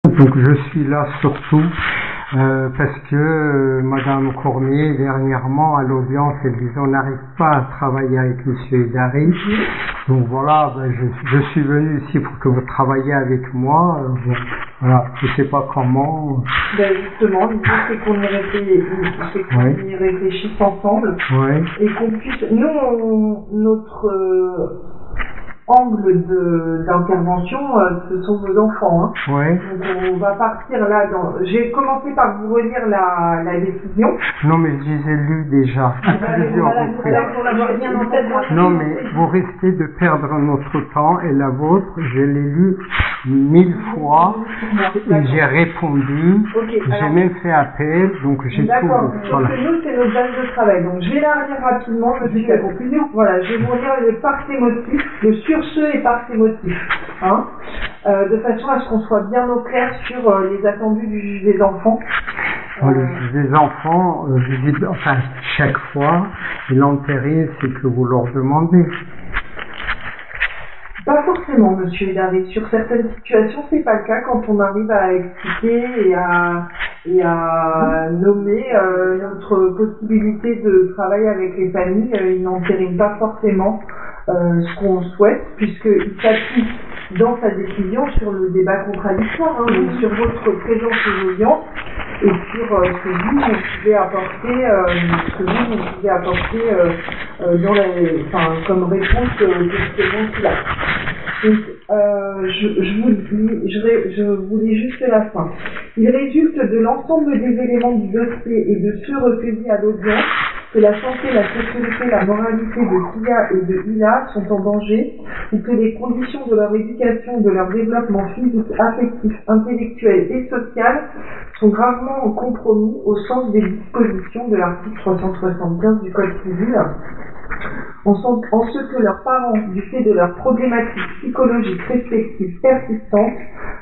Donc je suis là surtout parce que Madame Cormier, dernièrement à l'audience, elle disait on n'arrive pas à travailler avec Monsieur Idari. Donc voilà, je suis venu ici pour que vous travailliez avec moi. Voilà, je ne sais pas comment. Ben justement, l'idée c'est qu'on y réfléchisse ensemble et qu'on puisse. Nous, notre angle d'intervention, ce sont vos enfants. Hein. Donc on va partir là j'ai commencé par vous relire la décision. Non mais je les ai lus déjà. Non mais vous risquez de perdre notre temps et la vôtre, je l'ai lu 1000 fois et j'ai répondu, j'ai même fait appel, donc j'ai tout. D'accord, voilà. Nous c'est notre base de travail, donc je vais la relire rapidement, je dis la conclusion. Voilà, je vais vous lire les parties motifs, le sur ce et par ses motifs, hein, de façon à ce qu'on soit bien au clair sur les attendus du juge des enfants. Le juge des enfants, chaque fois, l'intérêt, c'est que vous leur demandez. Pas forcément, Monsieur Idari. Sur certaines situations, c'est pas le cas quand on arrive à expliquer et à nommer notre possibilité de travailler avec les familles. Ils n'entériment pas forcément ce qu'on souhaite, puisqu'il s'appuie dans sa décision sur le débat contradictoire, hein, donc sur votre présence aux audiences et sur ce que vous pouvez apporter, comme réponse aux questions qu'il a. Donc, je vous lis juste la fin. Il résulte de l'ensemble des éléments du dossier et de ceux recueillis à l'audience que la santé, la sécurité, la moralité de Tia et de Hila sont en danger, ou que les conditions de leur éducation, de leur développement physique, affectif, intellectuel et social sont gravement compromis au sens des dispositions de l'article 375 du Code civil, en ce que leurs parents, du fait de leurs problématiques psychologiques respectives persistantes,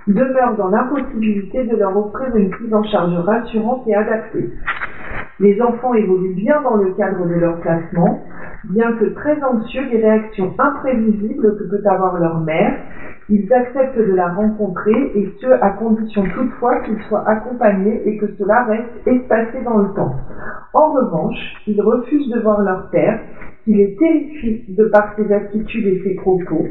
demeurent dans l'impossibilité de leur offrir une prise en charge rassurante et adaptée. Les enfants évoluent bien dans le cadre de leur placement, bien que très anxieux des réactions imprévisibles que peut avoir leur mère. Ils acceptent de la rencontrer, et ce, à condition toutefois qu'ils soient accompagnés et que cela reste espacé dans le temps. En revanche, ils refusent de voir leur père, qui les terrifie de par ses attitudes et ses propos.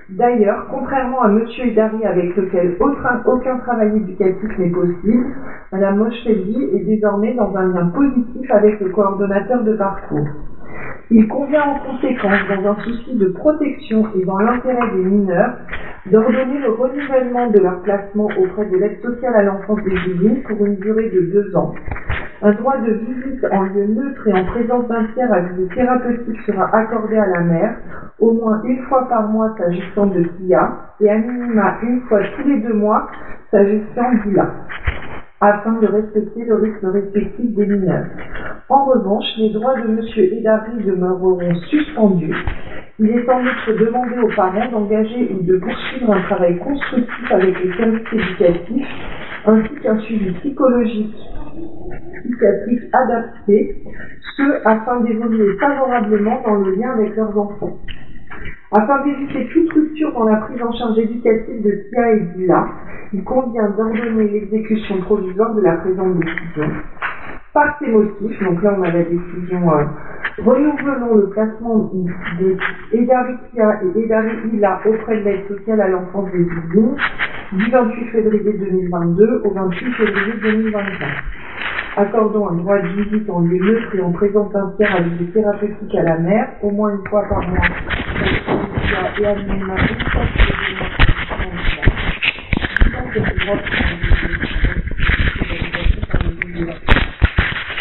D'ailleurs, contrairement à Monsieur Idari avec lequel aucun travail éducatif n'est possible, Madame Moshfeghi est désormais dans un lien positif avec le coordonnateur de parcours. Il convient en conséquence, dans un souci de protection et dans l'intérêt des mineurs, d'ordonner le renouvellement de leur placement auprès de l'aide sociale à l'enfance des Yvelines pour une durée de 2 ans. Un droit de visite en lieu neutre et en présence d'un tiers à visée thérapeutique sera accordé à la mère, au moins 1 fois par mois s'agissant de Tia, et à minima 1 fois tous les 2 mois s'agissant d'Hila, afin de respecter le rythme respectif des mineurs. En revanche, les droits de M. Idari demeureront suspendus. Il est en outre demandé aux parents d'engager ou de poursuivre un travail constructif avec les services éducatifs, ainsi qu'un suivi psychologique adapté, afin d'évoluer favorablement dans le lien avec leurs enfants. Afin d'éviter toute rupture dans la prise en charge éducative de Tia et d'Hila, il convient d'ordonner l'exécution provisoire de la présente décision. Par ces motifs, donc là on a la décision, renouvelons le placement des Idari Tia et Idari Hila auprès de l'aide sociale à l'enfance des Yvelines du 28 février 2022 au 28 février 2025. Accordons un droit de visite en lieu neutre et en présence d'un tiers à visée thérapeutique à la mère, au moins 1 fois par mois, et à minima 1 fois tous les 2 mois.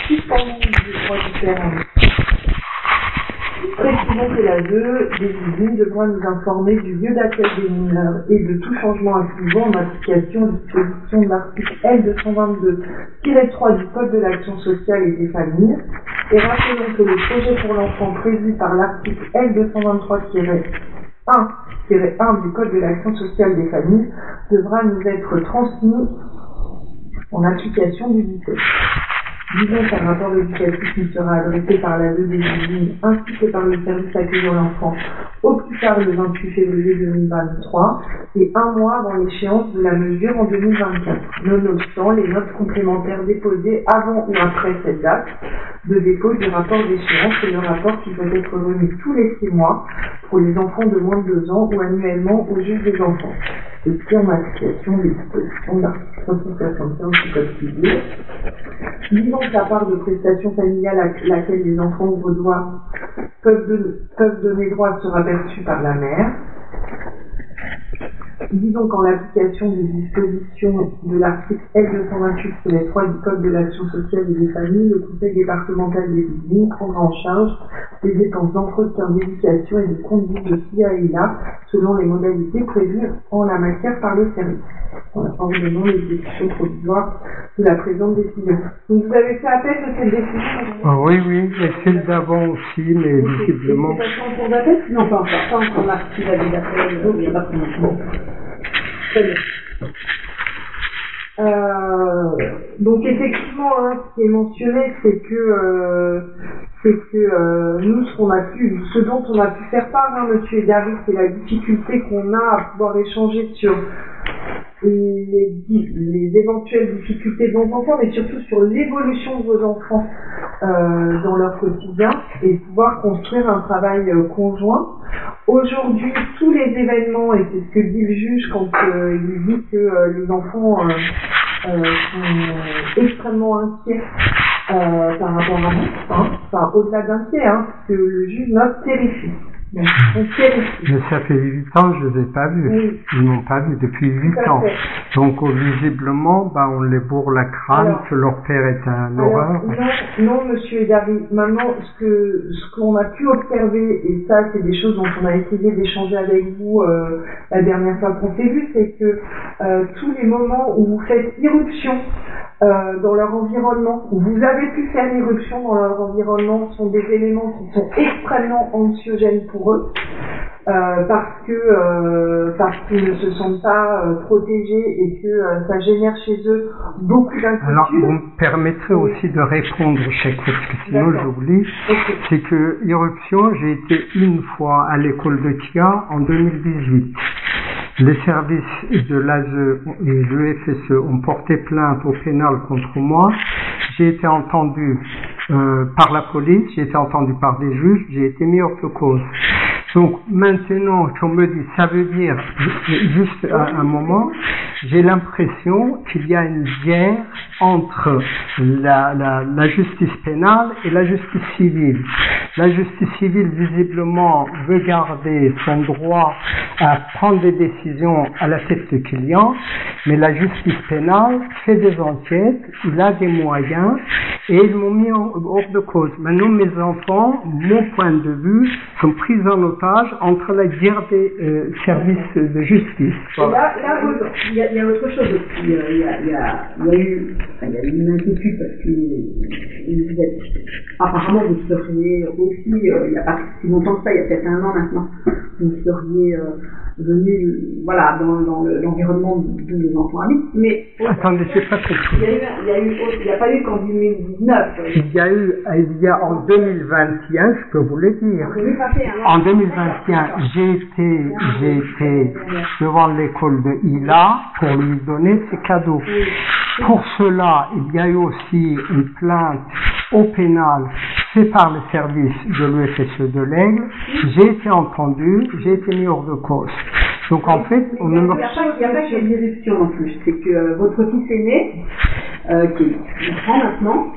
Suspendons le droit du père. Précisons que la 2 des Yvelines devra nous informer du lieu d'accueil des mineurs et de tout changement inclusant en application aux dispositions de l'article L222-3 du Code de l'action sociale et des familles. Et rappelons que le projet pour l'enfant prévu par l'article L223-1 du Code de l'action sociale des familles devra nous être transmis en application du 17. Disons qu'un rapport éducatif nous sera adressé par la des usines ainsi que par le service accueillant l'enfant au plus tard le 28 février 2023 et un mois avant l'échéance de la mesure en 2024. Nonobstant les notes complémentaires déposées avant ou après cette date de dépôt du rapport d'échéance et le rapport qui doit être remis tous les 6 mois pour les enfants de moins de 2 ans ou annuellement au juge des enfants. Ceci en application des dispositions de l'article 375 du Code civil. Disons que la part de prestation familiale à laquelle les enfants ouvrent droit peuvent donner droit sera perçue par la mère. Disons qu'en l'application des dispositions de l'article L228-3 du Code de l'action sociale et des familles, le Conseil départemental des Yvelines prendra en charge les dépenses d'entretien, d'éducation et de conduite de CIAILA selon les modalités prévues en la matière par le service. En ordonnant l'exécution provisoire de la présente décision. Donc vous avez fait appel de cette décision? Oui, et celle d'avant aussi, mais visiblement. C'est passé en cours d'appel? Non, pas encore. Marqué la vie d'appel, il n'y a pas de commencement. Très bien. Donc effectivement, ce qui est mentionné, c'est que nous, ce dont on a pu faire part, Monsieur Edari, c'est la difficulté qu'on a à pouvoir échanger sur les éventuelles difficultés de vos enfants, mais surtout sur l'évolution de vos enfants dans leur quotidien et pouvoir construire un travail conjoint. Aujourd'hui, tous les événements, et c'est ce que dit le juge quand il dit que les enfants sont extrêmement inquiets par rapport à nous, enfin au-delà d'inquiets, parce que le juge note terrifié. Donc, mais ça fait 8 ans, je ne les ai pas vus. Oui. Ils n'ont pas vu depuis 8 ans. Donc, visiblement, on les bourre la crâne que leur père est un horreur. Non, Monsieur Edari. Maintenant, ce qu'on a pu observer, et ça, c'est des choses dont on a essayé d'échanger avec vous la dernière fois qu'on s'est vu, c'est que tous les moments où vous faites irruption dans leur environnement, où vous avez pu faire irruption dans leur environnement, sont des éléments qui sont extrêmement anxiogènes pour eux, parce qu'ils ne se sentent pas protégés et que ça génère chez eux beaucoup d'inquiétude. Alors, vous me permettrez aussi de répondre chaque fois, parce que sinon j'oublie. Okay. C'est que irruption, j'ai été une fois à l'école de Tia en 2018. Les services de l'ASE et l'UFSE ont porté plainte au pénal contre moi. J'ai été entendu par la police, j'ai été entendu par des juges, j'ai été mis hors de cause. Donc maintenant qu'on me dit, ça veut dire, juste à un moment, j'ai l'impression qu'il y a une guerre entre la justice pénale et la justice civile. La justice civile, visiblement, veut garder son droit à prendre des décisions à la tête du client, mais la justice pénale fait des enquêtes, il a des moyens, et ils m'ont mis hors de cause. Maintenant, mes enfants, mon point de vue, sont pris en otage entre la guerre des services de justice. Voilà. Là, il y a autre chose aussi. Il y a eu une inquiétude parce que vous êtes, apparemment, vous seriez aussi, il n'y a pas si longtemps que ça, il y a peut-être 1 an maintenant, vous seriez venu, dans l'environnement d'où les enfants habitent. Mais attendez, c'est pas très cool. Il n'y a pas eu qu'en 2019. Il y a en 2021, je peux vous le dire. En 2021, j'ai été devant l'école de Ila pour lui donner ses cadeaux. Pour cela, il y a eu aussi une plainte au pénal fait par le service de l'UFSE de l'Aigle. J'ai été entendu, j'ai été mis hors de cause. Donc en fait, on ne me... Il n'y a pas que l'irruption en plus, c'est que votre fils aîné, qui est grand maintenant,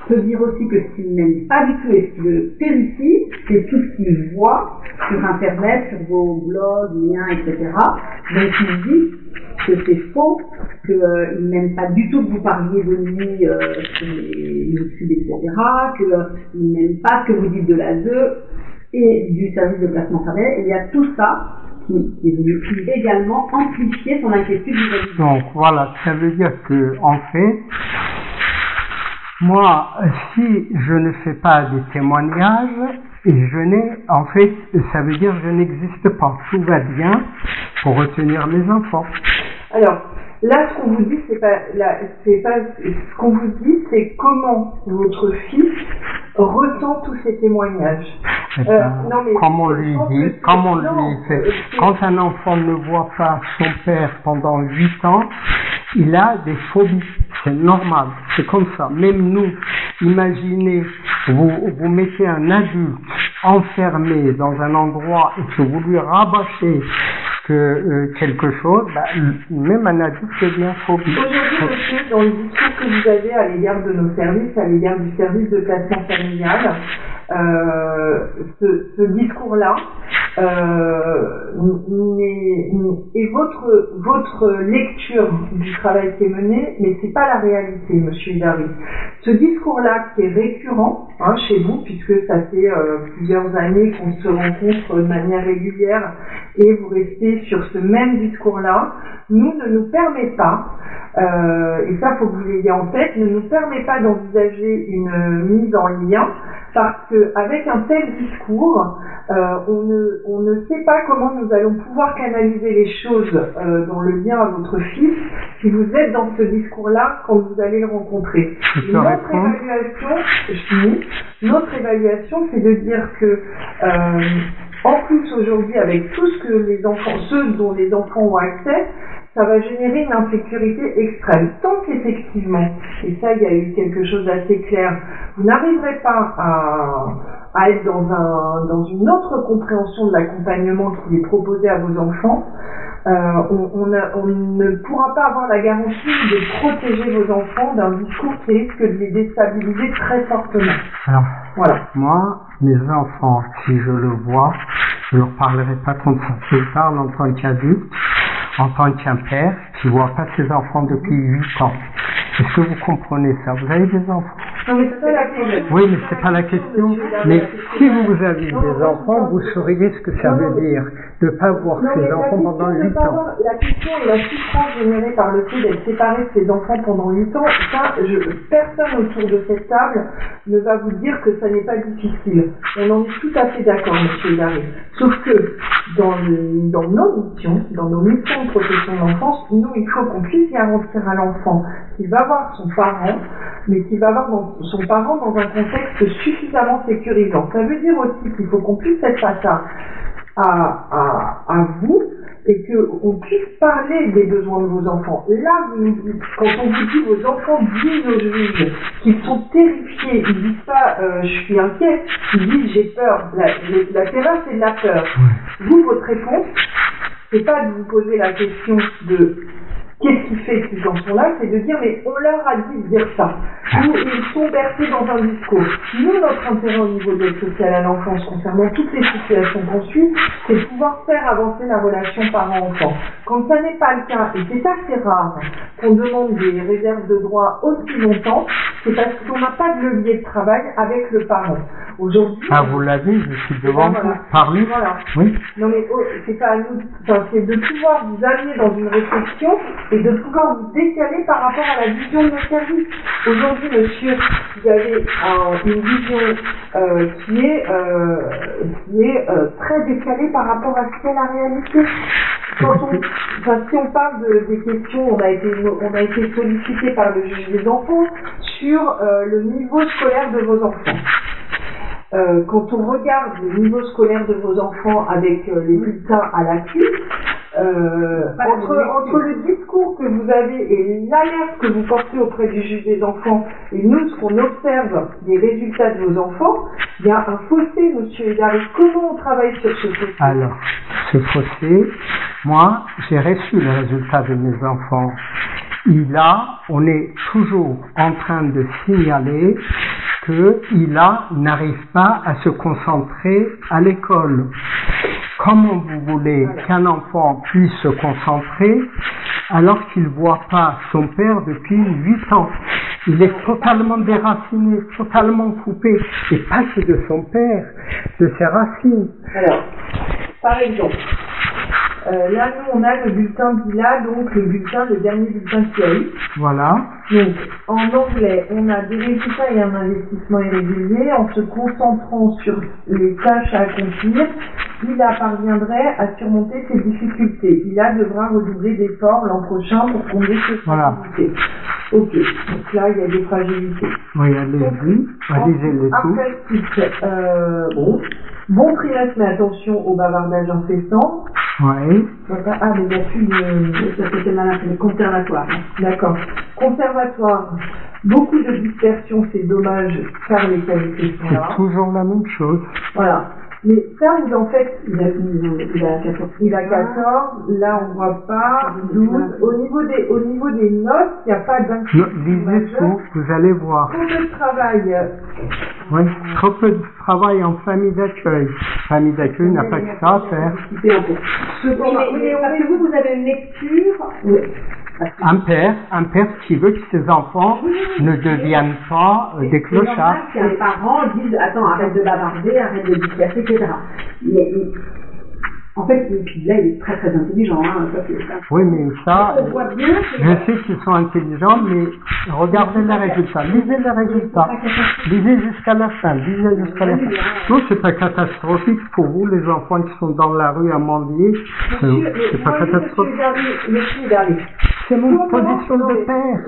peut dire aussi que ce qu'il n'aime pas du tout et ce qui le terrifie, c'est tout ce qu'il voit sur Internet, sur vos blogs, liens, etc. Donc il dit que c'est faux, qu'il n'aime pas du tout que vous parliez de lui sur les YouTube, etc., qu'il n'aime pas ce que vous dites de l'ASE et du service de placement familial. Et il y a tout ça qui est venu également amplifier son inquiétude vis-à-vis. Donc voilà, ça veut dire que en fait, moi, si je ne fais pas des témoignages, en fait, ça veut dire que je n'existe pas. Tout va bien pour retenir mes enfants. Alors, Là, ce qu'on vous dit, c'est pas ce qu'on vous dit, c'est comment votre fils ressent tous ces témoignages. Non, mais comme on lui dit, quand un enfant ne voit pas son père pendant 8 ans, il a des phobies. C'est normal, c'est comme ça. Même nous, imaginez, vous mettez un adulte enfermé dans un endroit et que vous lui rabâchez quelque chose, même un adulte devient phobique. Aujourd'hui, monsieur, dans le discours que vous avez à l'égard de nos services, à l'égard du service de placement familial, ce discours-là et votre lecture du travail qui est mené, mais c'est pas la réalité, monsieur Idari. Ce discours-là qui est récurrent chez vous, puisque ça fait plusieurs années qu'on se rencontre de manière régulière et vous restez sur ce même discours-là, ne nous permet pas, et ça faut que vous l'ayez en tête, ne nous permet pas d'envisager une mise en lien, parce qu'avec un tel discours, on ne sait pas comment nous allons pouvoir canaliser les choses dans le lien à votre fils si vous êtes dans ce discours-là quand vous allez le rencontrer. Notre évaluation, c'est de dire que en plus aujourd'hui, avec tout ce que ceux dont les enfants ont accès, ça va générer une insécurité extrême. Tant qu'effectivement, et ça il y a eu quelque chose d'assez clair, vous n'arriverez pas à être dans une autre compréhension de l'accompagnement qui est proposé à vos enfants, on ne pourra pas avoir la garantie de protéger vos enfants d'un discours qui risque de les déstabiliser très fortement. Alors, voilà. Moi, mes enfants, si je le vois, je ne leur parlerai pas comme ça. Je parle en tant qu'adulte, en tant qu'un père qui ne voit pas ses enfants depuis 8 ans. Est-ce que vous comprenez ça? Vous avez des enfants? Non, mais c'est pas la question. Oui, mais c'est pas la question. Mais si vous aviez des enfants, vous sauriez ce que ça veut dire de ne pas voir ses enfants pendant 8 ans. La question est la souffrance générée par le fait d'être séparé de ses enfants pendant 8 ans. Ça, personne autour de cette table ne va vous dire que ça n'est pas difficile. On en est tout à fait d'accord, monsieur Darry. Sauf que dans nos missions de protection de l'enfance, nous, il faut qu'on puisse garantir à l'enfant qu'il va voir son parent, mais qu'il va voir son parent dans un contexte suffisamment sécurisant. Ça veut dire aussi qu'il faut qu'on puisse être face à vous et qu'on puisse parler des besoins de vos enfants. Là, quand on vous dit vos enfants disent aux juges qu'ils sont terrifiés, ils disent pas je suis inquiet, ils disent j'ai peur. La terreur, c'est de la peur. Vous, votre réponse, c'est pas de vous poser la question de qu'est-ce qui fait qu'ils en sont là, c'est de dire mais on leur a dit de dire ça. Ou ils sont bercés dans un discours. Nous, notre intérêt au niveau de l'aide sociale à l'enfance concernant toutes les situations qu'on suit, c'est de pouvoir faire avancer la relation parent-enfant. Quand ça n'est pas le cas, et c'est assez rare qu'on demande des réserves de droit aussi longtemps, c'est parce qu'on n'a pas de levier de travail avec le parent. Aujourd'hui. Ah, vous l'avez, je suis devant vous. Parlez. Voilà. Oui. Non mais c'est pas à nous, c'est de pouvoir vous amener dans une réflexion et de pouvoir vous décaler par rapport à la vision de nos services. Aujourd'hui, monsieur, vous avez une vision qui est très décalée par rapport à ce qu'est la réalité. Si on parle des questions, on a été sollicité par le juge des enfants sur le niveau scolaire de vos enfants. Quand on regarde le niveau scolaire de vos enfants avec les bulletins à l'appui, entre le discours que vous avez et l'alerte que vous portez auprès du juge des enfants et nous, ce qu'on observe des résultats de vos enfants, il y a un fossé, monsieur Edari. Comment on travaille sur ce fossé? Alors, ce fossé, moi, j'ai reçu les résultats de mes enfants. On est toujours en train de signaler que n'arrive pas à se concentrer à l'école. Comment vous voulez qu'un enfant puisse se concentrer alors qu'il ne voit pas son père depuis 8 ans? Il est totalement déraciné, totalement coupé, et pas que de son père, de ses racines. Alors, par exemple, Là, nous, on a le bulletin d'ILA, donc le dernier bulletin qu'il y a eu. Voilà. Donc, en anglais, on a des résultats et un investissement irrégulier. En se concentrant sur les tâches à accomplir, ILA parviendrait à surmonter ses difficultés. ILA devra redoubler d'efforts l'an prochain pour combler ses fragilités. Ok, donc là, il y a des fragilités. Oui, allez-y, lisez-les tous. Après, bon trimestre, mais attention au bavardage incessant. Oui. Ah, mais il n'y a plus Ça c'était malin, c'est le conservatoire. D'accord. Conservatoire. Beaucoup de dispersion, c'est dommage, car les qualités sont là. C'est toujours la même chose. Voilà. Mais ça, vous en faites, Il a 14. il a 14, là on voit pas, 12. Au niveau des notes, il n'y a pas d'inclusion. Lisez tout, vous allez voir. Trop peu de travail. Oui, trop peu de travail en famille d'accueil. Famille d'accueil n'a pas que ça à faire. Oui, mais parce que vous avez une lecture. Oui. Un père qui veut que ses enfants ne deviennent pas des clochards. C'est normal qu'un parent dise attends, arrête de bavarder, arrête de disperser, etc. Mais en fait, là, il est très très intelligent. Hein, oui, mais ça, on voit bien je sais qu'ils sont intelligents, mais regardez les résultats. Lisez les résultats. Lisez jusqu'à la fin. Lisez jusqu'à la fin. Non, c'est pas catastrophique pour vous, les enfants qui sont dans la rue à mendier. C'est pas catastrophique. Monsieur Darry, c'est mon position de père.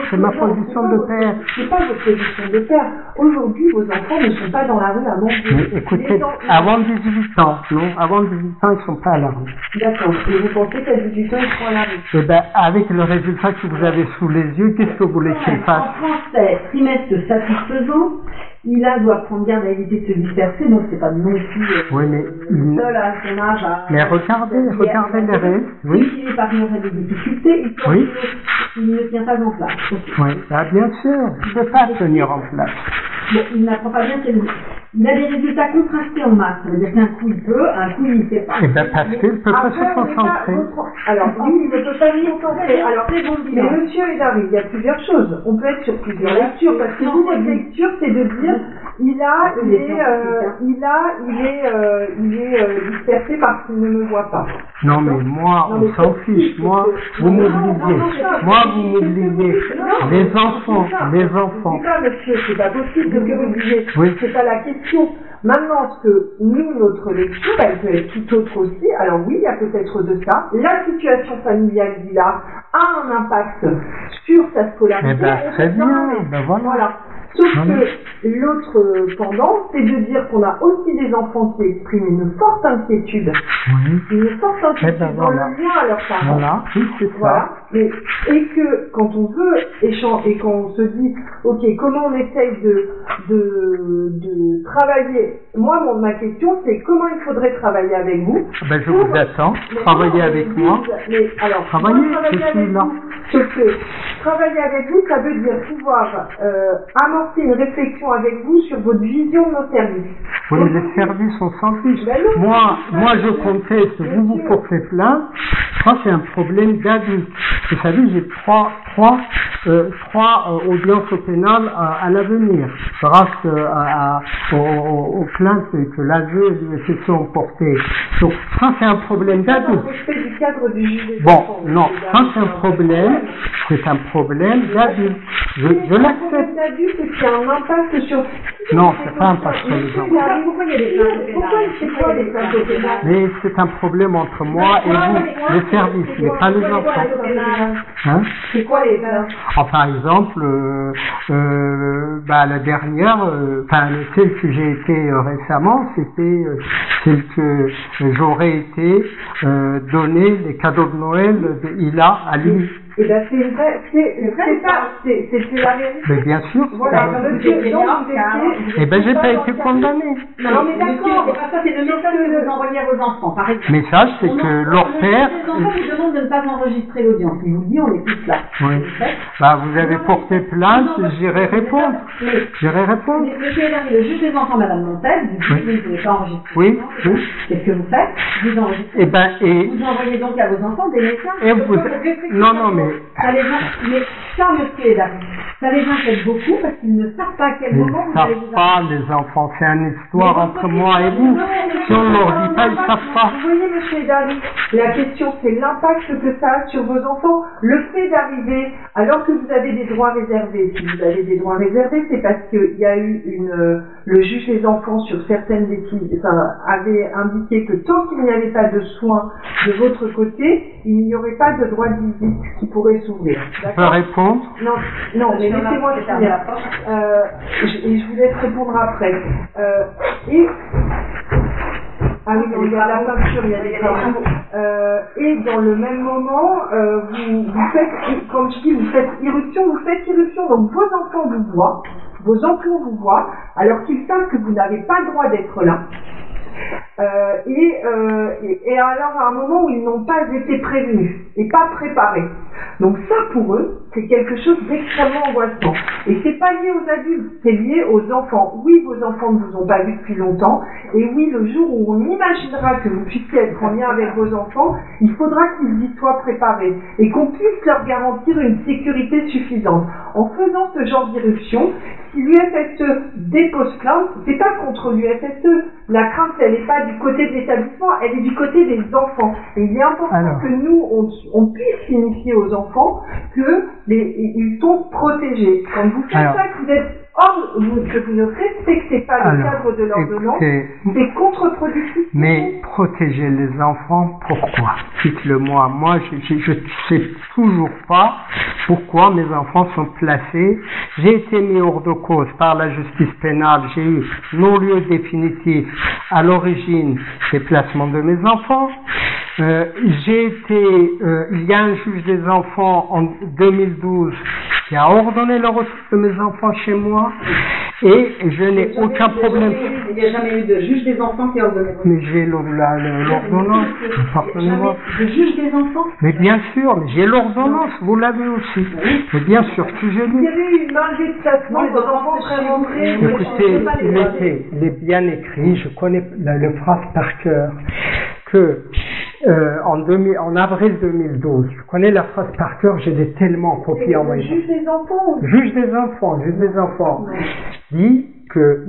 C'est ma position de père. C'est pas votre position de père. Aujourd'hui, vos enfants ne sont pas dans la rue à mendier. Mais écoutez, avant 18 ans, non, avant 18 ans, ils sont pas à la rue. D'accord. Et vous pensez qu'à 18 ans, ils seront à la rue? Eh ben, avec le résultat que vous avez sous les yeux, qu'est-ce que vous voulez qu'ils fassent? En français, trimestre satisfaisant, ILA doit prendre garde à éviter de se disperser, donc c'est pas non plus oui, mais seul à son âge à... Mais regardez les règles. Oui. Il épargnerait des difficultés, il ne tient pas en place. Oui, ah, bien sûr, il ne peut pas tenir en place. Bon, il n'apprend pas bien ses mots. Il a des résultats contrastés en maths, ça veut dire qu'un coup il peut, un coup il ne sait pas. Eh bien parce qu'il ne peut pas se concentrer. Alors, lui, il ne peut pas se concentrer. Alors, c'est bon, mais monsieur Edari, il y a plusieurs choses. On peut être sur plusieurs lectures, parce que vous, votre lecture, c'est de dire, il est dispersé parce qu'il ne me voit pas. Non, mais moi, on s'en fiche. Moi, vous m'oubliez. Moi, vous m'oubliez. Les enfants. C'est pas, monsieur, c'est pas possible de que vous disiez. Oui. C'est pas la question. Maintenant, ce que nous, notre lecture, elle peut être tout autre aussi. Alors oui, il y a peut-être de ça. La situation familiale d'Ila a un impact sur sa scolarité. Eh ben, très bien. Ben voilà. Sauf que l'autre pendant, c'est de dire qu'on a aussi des enfants qui expriment une forte inquiétude. Oui. Une forte inquiétude dans le lien à leurs parents. Voilà, oui, c'est ça. Voilà. Et que quand on veut échanger et quand on se dit, ok, comment on essaye de travailler, moi, ma question, c'est comment il faudrait travailler avec vous. Ben, je vous attends. Travailler avec moi. Mais alors, travailler je suis là. Sauf que travailler avec vous, ça veut dire pouvoir amorcer une réflexion avec vous sur votre vision de nos services. Oui, mais les services, on s'en fiche. Ben moi, je conteste, vous portez plainte. Ça, c'est un problème d'adulte. Vous savez, j'ai trois audiences au pénal à l'avenir, grâce aux plaintes que l'ASE et l'USC ont portées. Donc, ça, c'est un problème d'adulte. Bon, non, ça, c'est un problème d'adulte. Je l'accepte. C'est un impact sur... Non, c'est pas un impact sur les enfants. Pourquoi il y a des plaintes au pénal? Pourquoi c'est quoi les plaintes au pénal? Mais c'est un problème entre moi et vous, les services, mais pas les enfants. Hein? C'est quoi les plaintes? Par exemple, la dernière, celle que j'ai été récemment, c'était celle que j'aurais été donner les cadeaux de Noël de Ila à lui. Eh bien, c'est la réalité. Mais bien sûr. Voilà, eh bien, j'ai pas été condamné. Non, mais d'accord, c'est pas ça, c'est le message que vous envoyez à vos enfants, par exemple. Le message, c'est que leur père... Les enfants vous demandent de ne pas enregistrer l'audience. Ils vous disent, on est tous là. Oui. Vous avez porté plainte, j'irai répondre. Monsieur Hélary, le juge des enfants, Madame Montaigne, vous dites, vous ne pouvez pas enregistrer. Oui. Qu'est-ce que vous faites? Vous enregistrez. Vous envoyez donc à vos enfants des messages. Non, mais... Mais ça, monsieur Hélary, Ça les inquiète beaucoup parce qu'ils ne savent pas à quel Ils moment ne vous allez vous savent pas, les enfants, c'est une histoire entre moi et vous. Si on leur dit pas, ils ne savent pas. Vous voyez, monsieur Edari, la question c'est l'impact que ça a sur vos enfants. Le fait d'arriver, alors que vous avez des droits réservés, si vous avez des droits réservés, c'est parce qu'il y a eu le juge des enfants sur certaines décisions, avait indiqué que tant qu'il n'y avait pas de soins de votre côté, il n'y aurait pas de droit de visite qui pourrait s'ouvrir. Je peux répondre? Non, mais laissez-moi finir. Et je vous laisse répondre après. Ah oui, il y a la peinture, il y a des travaux. Et dans le même moment, vous faites, comme je dis, vous faites irruption. Donc vos enfants vous voient, vos enfants vous voient, alors qu'ils savent que vous n'avez pas le droit d'être là. Et alors à un moment où ils n'ont pas été prévenus et pas préparés. Donc ça pour eux, c'est quelque chose d'extrêmement angoissant. Et c'est pas lié aux adultes, c'est lié aux enfants. Oui, vos enfants ne vous ont pas vu depuis longtemps, et oui, le jour où on imaginera que vous puissiez être en lien avec vos enfants, il faudra qu'ils y soient préparés et qu'on puisse leur garantir une sécurité suffisante. En faisant ce genre d'irruption, si l'UFSE dépose plainte, c'est pas contre l'UFSE. La crainte, elle n'est pas du côté de l'établissement, elle est du côté des enfants. Et il est important que nous, on puisse signifier aux enfants qu'ils sont protégés. Quand vous faites ça, que vous êtes que vous ne respectez pas le cadre de l'ordonnance, c'est contre-productif. Mais protéger les enfants, pourquoi? Dites-le-moi. Moi, je ne sais toujours pas pourquoi mes enfants sont placés. J'ai été mis hors de cause par la justice pénale. J'ai eu non-lieu définitif à l'origine des placements de mes enfants. Il y a un juge des enfants en 2012 qui a ordonné le retour de mes enfants chez moi et je n'ai aucun problème. Il n'y a jamais eu de juge des enfants qui a ordonné. Mais j'ai l'ordonnance, pardonnez-moi. De juge des enfants? Mais bien sûr, mais j'ai l'ordonnance, vous l'avez aussi. Mais bien sûr, si j'ai lu. Il y avait eu une manifestation, les enfants seraient rentrés. Écoutez, il est bien écrit, je connais le phrase par cœur, que en avril 2012, je connais la phrase par cœur, j'ai tellement copié en moi. Juge des enfants. Juge des enfants, dit que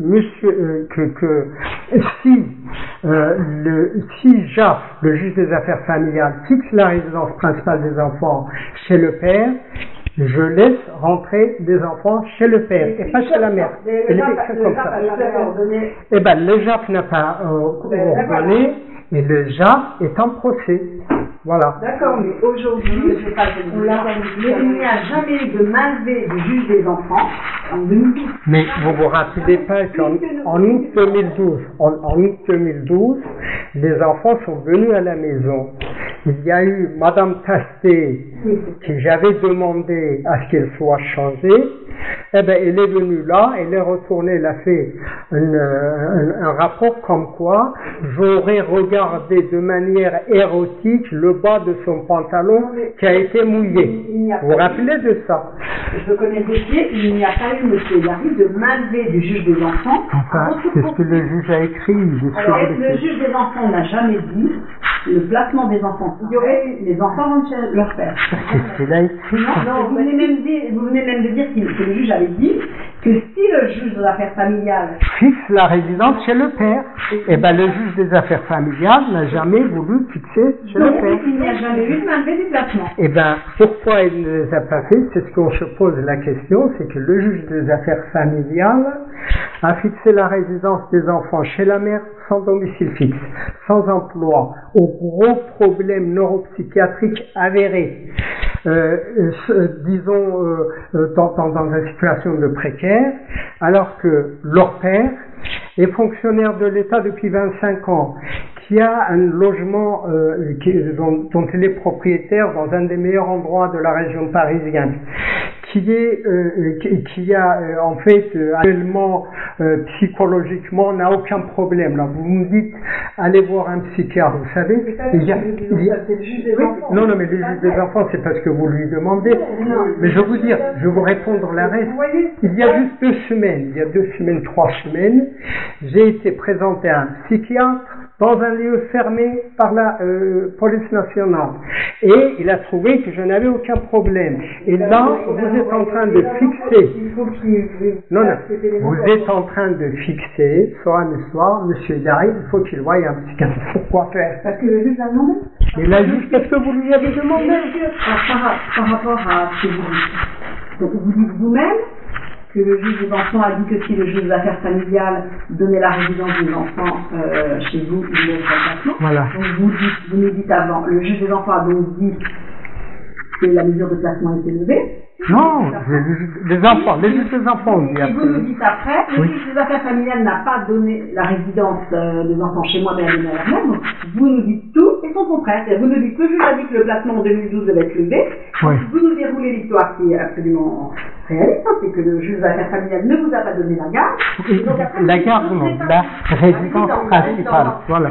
si JAF, le juge des affaires familiales, fixe la résidence principale des enfants chez le père, je laisse rentrer des enfants chez le père et pas chez la mère. Eh ben, le JAF n'a pas ordonné. Et le JAF est en procès. Voilà. D'accord, mais aujourd'hui, il n'y a jamais eu de malvé du juge des enfants en 2012. Mais vous vous rappelez pas qu'en août 2012, les enfants sont venus à la maison. Il y a eu Madame Tasté qui j'avais demandé à ce qu'elle soit changée. Eh ben, elle est venue là, elle est retournée, elle a fait un rapport comme quoi j'aurais regardé de manière érotique le bas de son pantalon qui a été mouillé. Vous vous rappelez de ça? Je connais le dossier, il n'y a pas eu, monsieur Edari, de malvé du juge des enfants. Enfin, c'est ce que le juge a écrit. Alors, le juge des enfants n'a jamais dit le placement des enfants. Il y aurait les enfants rentrent chez leur père. C'est là écrit. Non, vous venez même de dire que le juge avait dit que si le juge des affaires familiales fixe la résidence chez le père, et ben le juge des affaires familiales n'a jamais voulu fixer chez le père. Il n'y a jamais eu de malvé du placement. Et ben pourquoi il ne les a pas fait? C'est ce qu'on se pose la question, c'est que le juge des affaires familiales a fixé la résidence des enfants chez la mère sans domicile fixe, sans emploi, aux gros problèmes neuropsychiatriques avérés, dans une situation de précaire, alors que leur père est fonctionnaire de l'État depuis 25 ans, qui a un logement dont il est propriétaire dans un des meilleurs endroits de la région parisienne, qui a en fait actuellement psychologiquement n'a aucun problème. Là, vous me dites allez voir un psychiatre, vous savez. Non, mais le juge des enfants, c'est parce que vous lui demandez. Mais je vais vous répondre la reste. Il y a juste 2 semaines, 3 semaines, j'ai été présenté à un psychiatre dans un lieu fermé par la police nationale. Et il a trouvé que je n'avais aucun problème. Et là, vous êtes en train de fixer. Non, vous êtes en train de fixer, soir et soir, monsieur Dari, il faut qu'il voie un psychiatre. Pourquoi faire? Parce que le juge l'a demandé. Et là, juste parce que vous lui avez demandé. Par rapport à ce que vous dites. Donc vous dites vous-même que le juge des enfants a dit que si le juge des affaires familiales donnait la résidence des enfants chez vous, il y aurait un placement. Voilà. Donc vous nous dites avant, le juge des enfants a donc dit que la mesure de placement était levée. Non, les enfants, les juges des enfants ont dit après. Et vous nous dites après, le juge des affaires familiales n'a pas donné la résidence des enfants chez moi, mais elle a donné à leur mère. Donc vous nous dites tout et son contraire. Vous nous dites que le juge a dit que le placement en 2012 devait être levé. Oui. Vous nous déroulez l'histoire qui est absolument réaliste, c'est que le juge des affaires familiales ne vous a pas donné la garde. Donc après, la garde, non, la résidence principale. Voilà.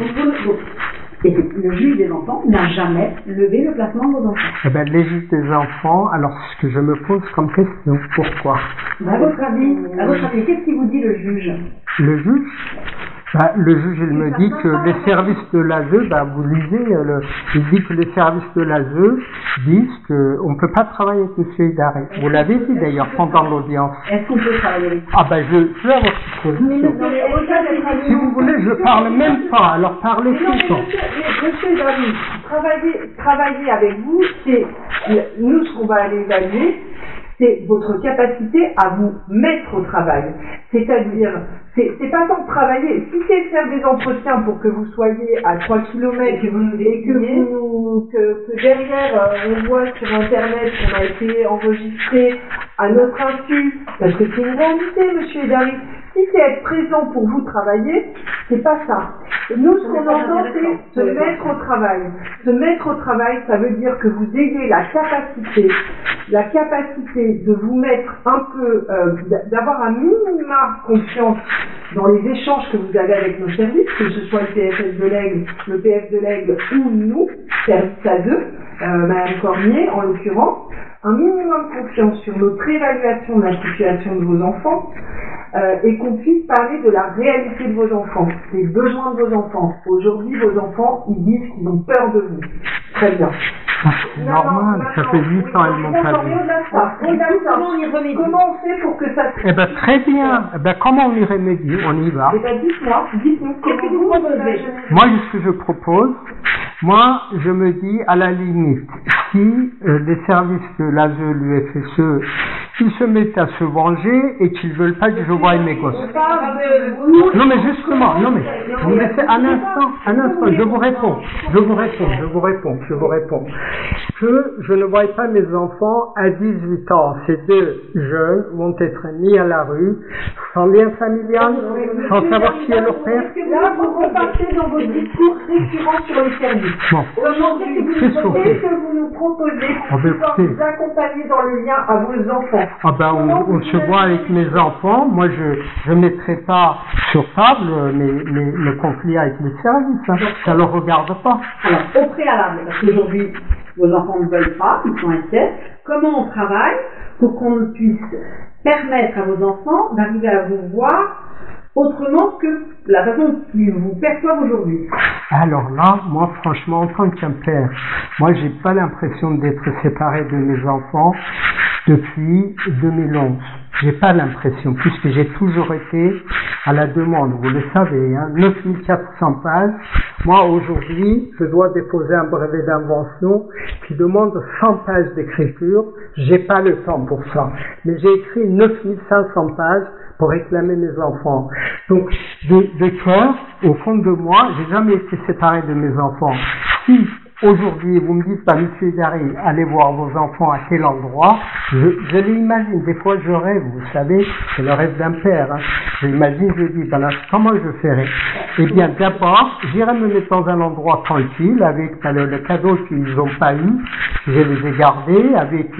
Et le juge des enfants n'a jamais levé le placement de vos enfants. Eh bien, les juges des enfants, alors ce que je me pose comme question, pourquoi? À votre avis, qu'est-ce qu'il vous dit le juge? Le juge? Le juge, il me dit que les services de l'ASE, vous lisez, il dit que les services de l'ASE disent qu'on ne peut pas travailler avec M. Idari. Vous l'avez dit d'ailleurs pendant l'audience. Est-ce qu'on peut travailler avec lui? Je vais à votre position. Si vous voulez, je parle même pas, alors parlez tout le temps. Monsieur Idari, travailler avec vous, c'est, nous, ce qu'on va aller évaluer, c'est votre capacité à vous mettre au travail. C'est-à-dire, c'est pas tant de travailler. Si c'est faire des entretiens pour que vous soyez à 3 km et que derrière on voit sur internet qu'on a été enregistré à notre insu, parce que c'est une réalité, monsieur Idari. Si c'est être présent pour vous travailler, c'est pas ça. Nous, ce qu'on entend, c'est se mettre au travail. Se mettre au travail, ça veut dire que vous ayez la capacité de vous mettre un peu, d'avoir un minima confiance dans les échanges que vous avez avec nos services, que ce soit le PFS de l'Aigle, le PF de l'Aigle ou nous, service à deux, Madame Cormier en l'occurrence, un minimum de confiance sur notre évaluation de la situation de vos enfants, et qu'on puisse parler de la réalité de vos enfants, des besoins de vos enfants. Aujourd'hui, vos enfants, ils disent qu'ils ont peur de vous. Très bien. C'est normal, ça fait 8 ans, elles m'ont pas vu. Comment on y remédie? Comment on fait pour que ça se... Très bien. Comment on y remédie? On y va. Dites-nous, qu'est-ce que vous proposez? Moi, ce que je propose, je me dis, à la limite, si les services de l'ASE, l'UFSE, ils se mettent à se venger et qu'ils veulent pas que je voie mes gosses. Non, mais justement, vous me laissez un instant, je vous réponds. Que je ne voie pas mes enfants à 18 ans. Ces deux jeunes vont être mis à la rue, sans lien familial, sans savoir qui est leur père. Là, vous repartez dans vos discours récurrents sur les services. Bon. Qu'est-ce que vous nous proposez pour pouvoir vous accompagner dans le lien à vos enfants? On se voit avec mes enfants. Moi, je ne mettrai pas sur table mes conflits avec les services. Ça ne le regarde pas. Alors, au préalable, parce qu'aujourd'hui, vos enfants ne veulent pas, ils sont inquiets. Comment on travaille pour qu'on puisse permettre à vos enfants d'arriver à vous voir autrement que la façon qu'ils vous perçoivent aujourd'hui? Alors là, moi franchement, en tant qu'un père, j'ai pas l'impression d'être séparé de mes enfants depuis 2011. J'ai pas l'impression, puisque j'ai toujours été à la demande, vous le savez, 9400 pages. Moi, aujourd'hui, je dois déposer un brevet d'invention qui demande 100 pages d'écriture. J'ai pas le temps pour ça. Mais j'ai écrit 9500 pages pour réclamer mes enfants. Donc, de cœur, au fond de moi, j'ai jamais été séparé de mes enfants. Si aujourd'hui, vous me dites, monsieur Idari, allez voir vos enfants à quel endroit, je l'imagine. Des fois, je rêve, vous savez, c'est le rêve d'un père. J'imagine, je dis, comment je ferai? Eh bien, d'abord, j'irai me mettre dans un endroit tranquille, avec le cadeau qu'ils n'ont pas eu, je les ai gardés, avec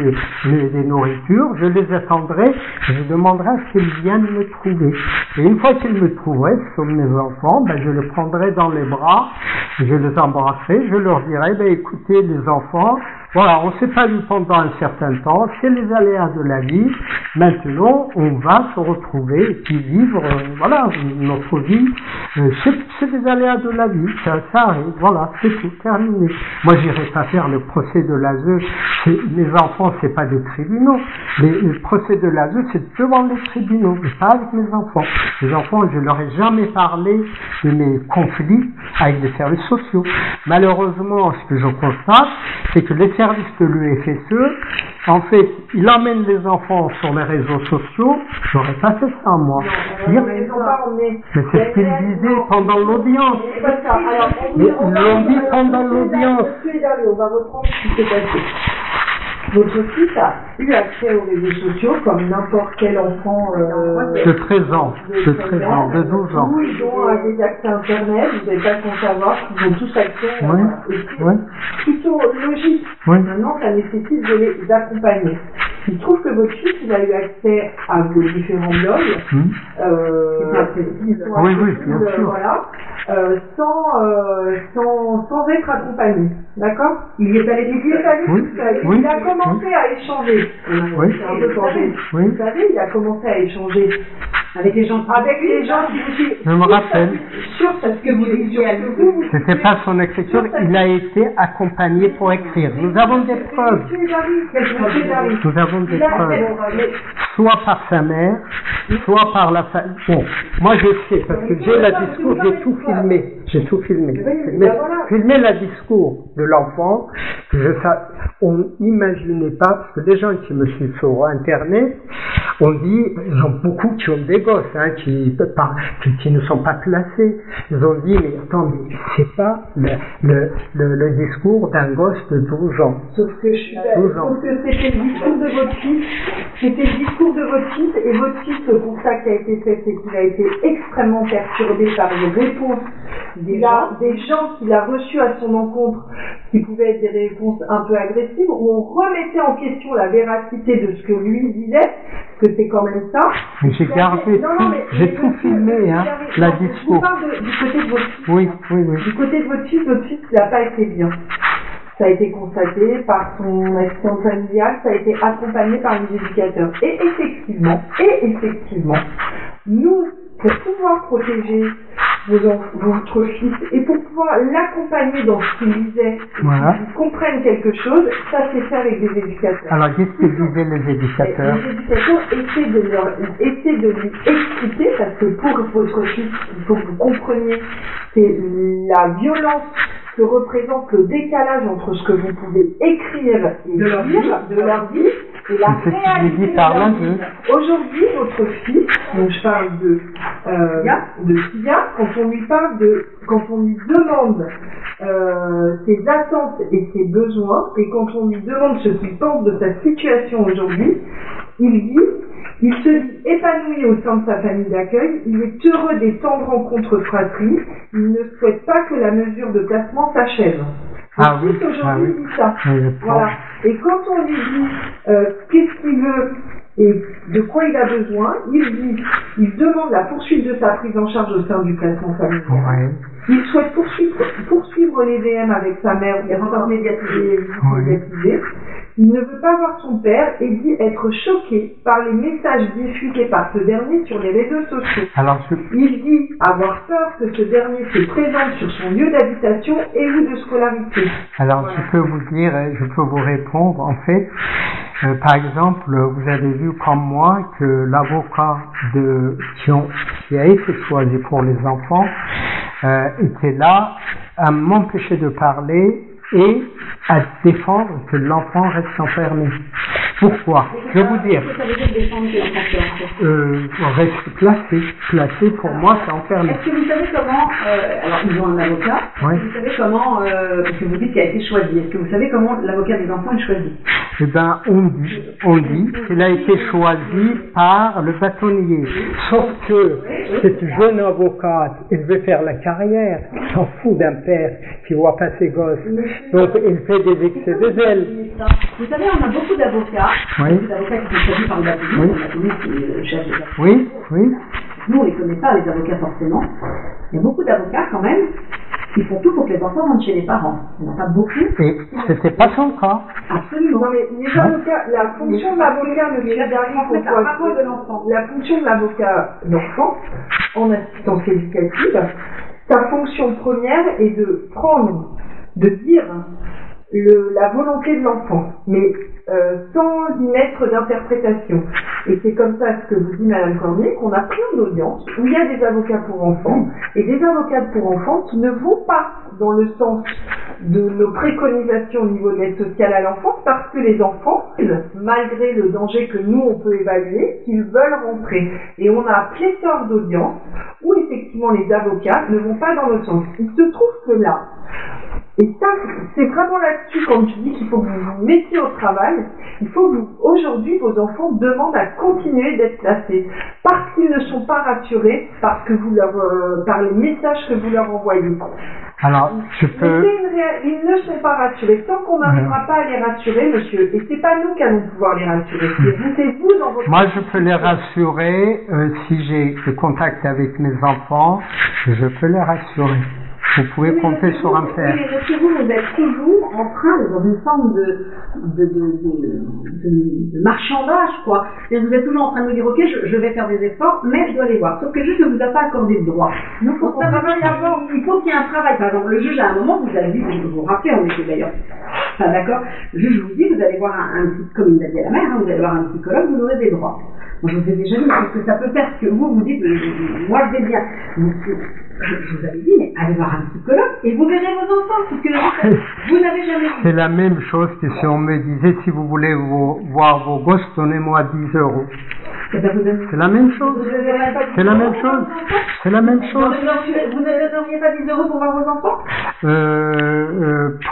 des nourritures, je les attendrai, je demanderai à ce qu'ils viennent me trouver. Et une fois qu'ils me trouveraient, ce sont mes enfants, je les prendrai dans les bras, je les embrasserai, je leur dirai, écoutez les enfants, voilà, on s'est pas vu pendant un certain temps, c'est les aléas de la vie. Maintenant, on va se retrouver et puis vivre, voilà, notre vie. C'est des aléas de la vie, ça arrive, voilà, c'est tout, terminé. Moi, j'irai pas faire le procès de l'ASE. Mes enfants, c'est pas des tribunaux. Le procès de l'ASE, c'est devant les tribunaux, mais pas avec mes enfants. Les enfants, je leur ai jamais parlé de mes conflits avec les services sociaux. Malheureusement, ce que je constate, c'est que les services de l'UFSE, en fait, ils emmènent les enfants sur les réseaux sociaux. J'aurais pas fait ça, moi. Mais c'est ce qu'ils disaient pendant l'audience. Mais ils l'ont dit pendant l'audience. On va reprendre ce qui s'est passé. Votre fils a eu accès aux réseaux sociaux comme n'importe quel enfant de 13 ans, de 12 ans. Ils ont des accès Internet, vous n'avez pas sans savoir qu'ils ont tous accès. C'est plutôt logique. Oui. Maintenant, ça nécessite de les accompagner. Il se trouve que votre fils, il a eu accès à vos différents blogs. Oui, bien sûr. Voilà, sans être accompagné. D'accord? Il est allé il a commencé à échanger. Vous savez, il a commencé à échanger avec les gens qui vous suivent. Je me rappelle. Sur ce que vous disiez. C'était pas son écriture, il a été accompagné pour écrire. Nous avons des preuves. Nous avons des preuves. Soit par sa mère, soit par la famille. Bon, moi je sais, parce que j'ai la discours, j'ai tout filmé. Filmé la discours de l'enfant, on n'imaginait pas, parce que les gens qui me suivent sur Internet, on dit, ils ont beaucoup qui ont des gosses, qui ne sont pas classés. Ils ont dit, mais attendez, c'est pas le discours d'un gosse de 12 ans. Sauf que c'était le discours de votre fils. C'était le discours de votre fils, et votre fils, le constat qui a été fait, c'est qu'il a été extrêmement perturbé par les réponses des gens qu'il a reçus à son encontre, qui pouvaient être des réponses un peu agressives, où on remettait en question la véracité de ce que lui disait, que c'est quand même ça. Mais j'ai gardé j'ai tout filmé, la discours. Je parle du côté de votre fils. Oui. Du côté de votre fils n'a pas été bien. Ça a été constaté par son assistante familiale, ça a été accompagné par les éducateurs. Et effectivement, nous, pour pouvoir protéger votre fils et pour pouvoir l'accompagner dans ce qu'il disait, qu'il comprenne quelque chose, ça s'est fait avec des éducateurs. Alors, qu'est-ce qu'ils disaient les éducateurs? Les éducateurs essaient de lui expliquer, parce que pour votre fils, il faut que vous compreniez, c'est la violence que représente le décalage entre ce que vous pouvez écrire et dire de leur vie et la réalité de leur vie. Aujourd'hui, votre fils, donc je parle de Sia, quand on lui demande ses attentes et ses besoins, et quand on lui demande ce qu'il pense de sa situation aujourd'hui, il se dit épanoui au sein de sa famille d'accueil, il est heureux des temps de rencontres fratries, il ne souhaite pas que la mesure de placement s'achève. Aujourd'hui, il dit ça. Voilà. Et quand on lui dit qu'est-ce qu'il veut et de quoi il a besoin, il demande la poursuite de sa prise en charge au sein du placement familial. Ouais. Il souhaite poursuivre les VM avec sa mère, il est encore médiatisé. Il ne veut pas voir son père et dit être choqué par les messages diffusés par ce dernier sur les réseaux sociaux. Il dit avoir peur que ce dernier se présente sur son lieu d'habitation et ou de scolarité. Alors, je peux vous dire, je peux vous répondre, en fait, par exemple, vous avez vu comme moi que l'avocat qui a été choisi pour les enfants était là à m'empêcher de parler et à défendre que l'enfant reste enfermé. Pourquoi? Je vais vous dire. Reste placé pour moi, c'est enfermé. Est-ce que vous savez comment, alors ils ont un avocat, vous savez comment, parce que vous dites qu'il a été choisi, est-ce que vous savez comment l'avocat des enfants est choisi? Eh bien, on dit qu'il a été choisi par le bâtonnier. Sauf que cette jeune avocate, elle veut faire la carrière, s'en fout d'un père qui voit pas ses gosses. Donc, il fait des excès de zèle. Vous savez, on a beaucoup d'avocats. Des avocats qui sont choisis par le bâtonnier. Le bâtonnier, c'est le chef de l'avocat. Oui. Nous, on les connaît pas, les avocats, forcément. Il y a beaucoup d'avocats, quand même, qui font tout pour que les enfants rentrent chez les parents. Il n'y en a pas beaucoup. Et c'était pas son cas. Absolument. Non, mais les avocats, la fonction de l'avocat, le la fonction de l'avocat d'enfant en assistance éducative, sa fonction première est de dire la volonté de l'enfant, mais sans y mettre d'interprétation. Et c'est comme ça ce que vous dit Madame Cormier, qu'on a plein d'audiences où il y a des avocats pour enfants et des avocats pour enfants qui ne vont pas dans le sens de nos préconisations au niveau de l'aide sociale à l'enfance, parce que les enfants, malgré le danger que nous on peut évaluer, qu'ils veulent rentrer. Et on a pléthore d'audiences où effectivement les avocats ne vont pas dans le sens. Il se trouve que là, et ça, c'est vraiment là-dessus, quand je dis qu'il faut que vous vous mettiez au travail, il faut que aujourd'hui, vos enfants demandent à continuer d'être placés. Parce qu'ils ne sont pas rassurés, parce que par les messages que vous leur envoyez. Alors, Ils ne sont pas rassurés. Tant qu'on n'arrivera pas à les rassurer, monsieur, et c'est pas nous qui allons pouvoir les rassurer, c'est vous dans votre... Moi, je peux les rassurer, si j'ai le contact avec mes enfants, je peux les rassurer. Vous pouvez compter sur un père. Oui, mais vous êtes toujours en train, dans une forme de marchandage, quoi. Et vous êtes toujours en train de me dire, ok, je vais faire des efforts, mais je dois les voir. Sauf que le juge ne vous a pas accordé le droit. Donc, il faut qu'il y ait un travail. Par exemple, le juge, à un moment, vous avez dit, vous vous rappelez, on était d'ailleurs, enfin, d'accord, le juge vous dit, vous allez voir comme il l'a dit à la mère, vous allez voir un psychologue, vous aurez des droits. Moi, je vous ai déjà dit, parce que ça peut faire ce que vous dites, moi, je vais bien. Je vous avais dit, mais allez voir un psychologue et vous verrez vos enfants, parce que vous n'avez jamais vu. C'est la même chose que si on me disait, si vous voulez voir vos gosses, donnez-moi 10 euros. C'est la même chose. C'est la même chose. C'est la même chose. Vous ne donneriez pas 10 euros pour voir vos enfants?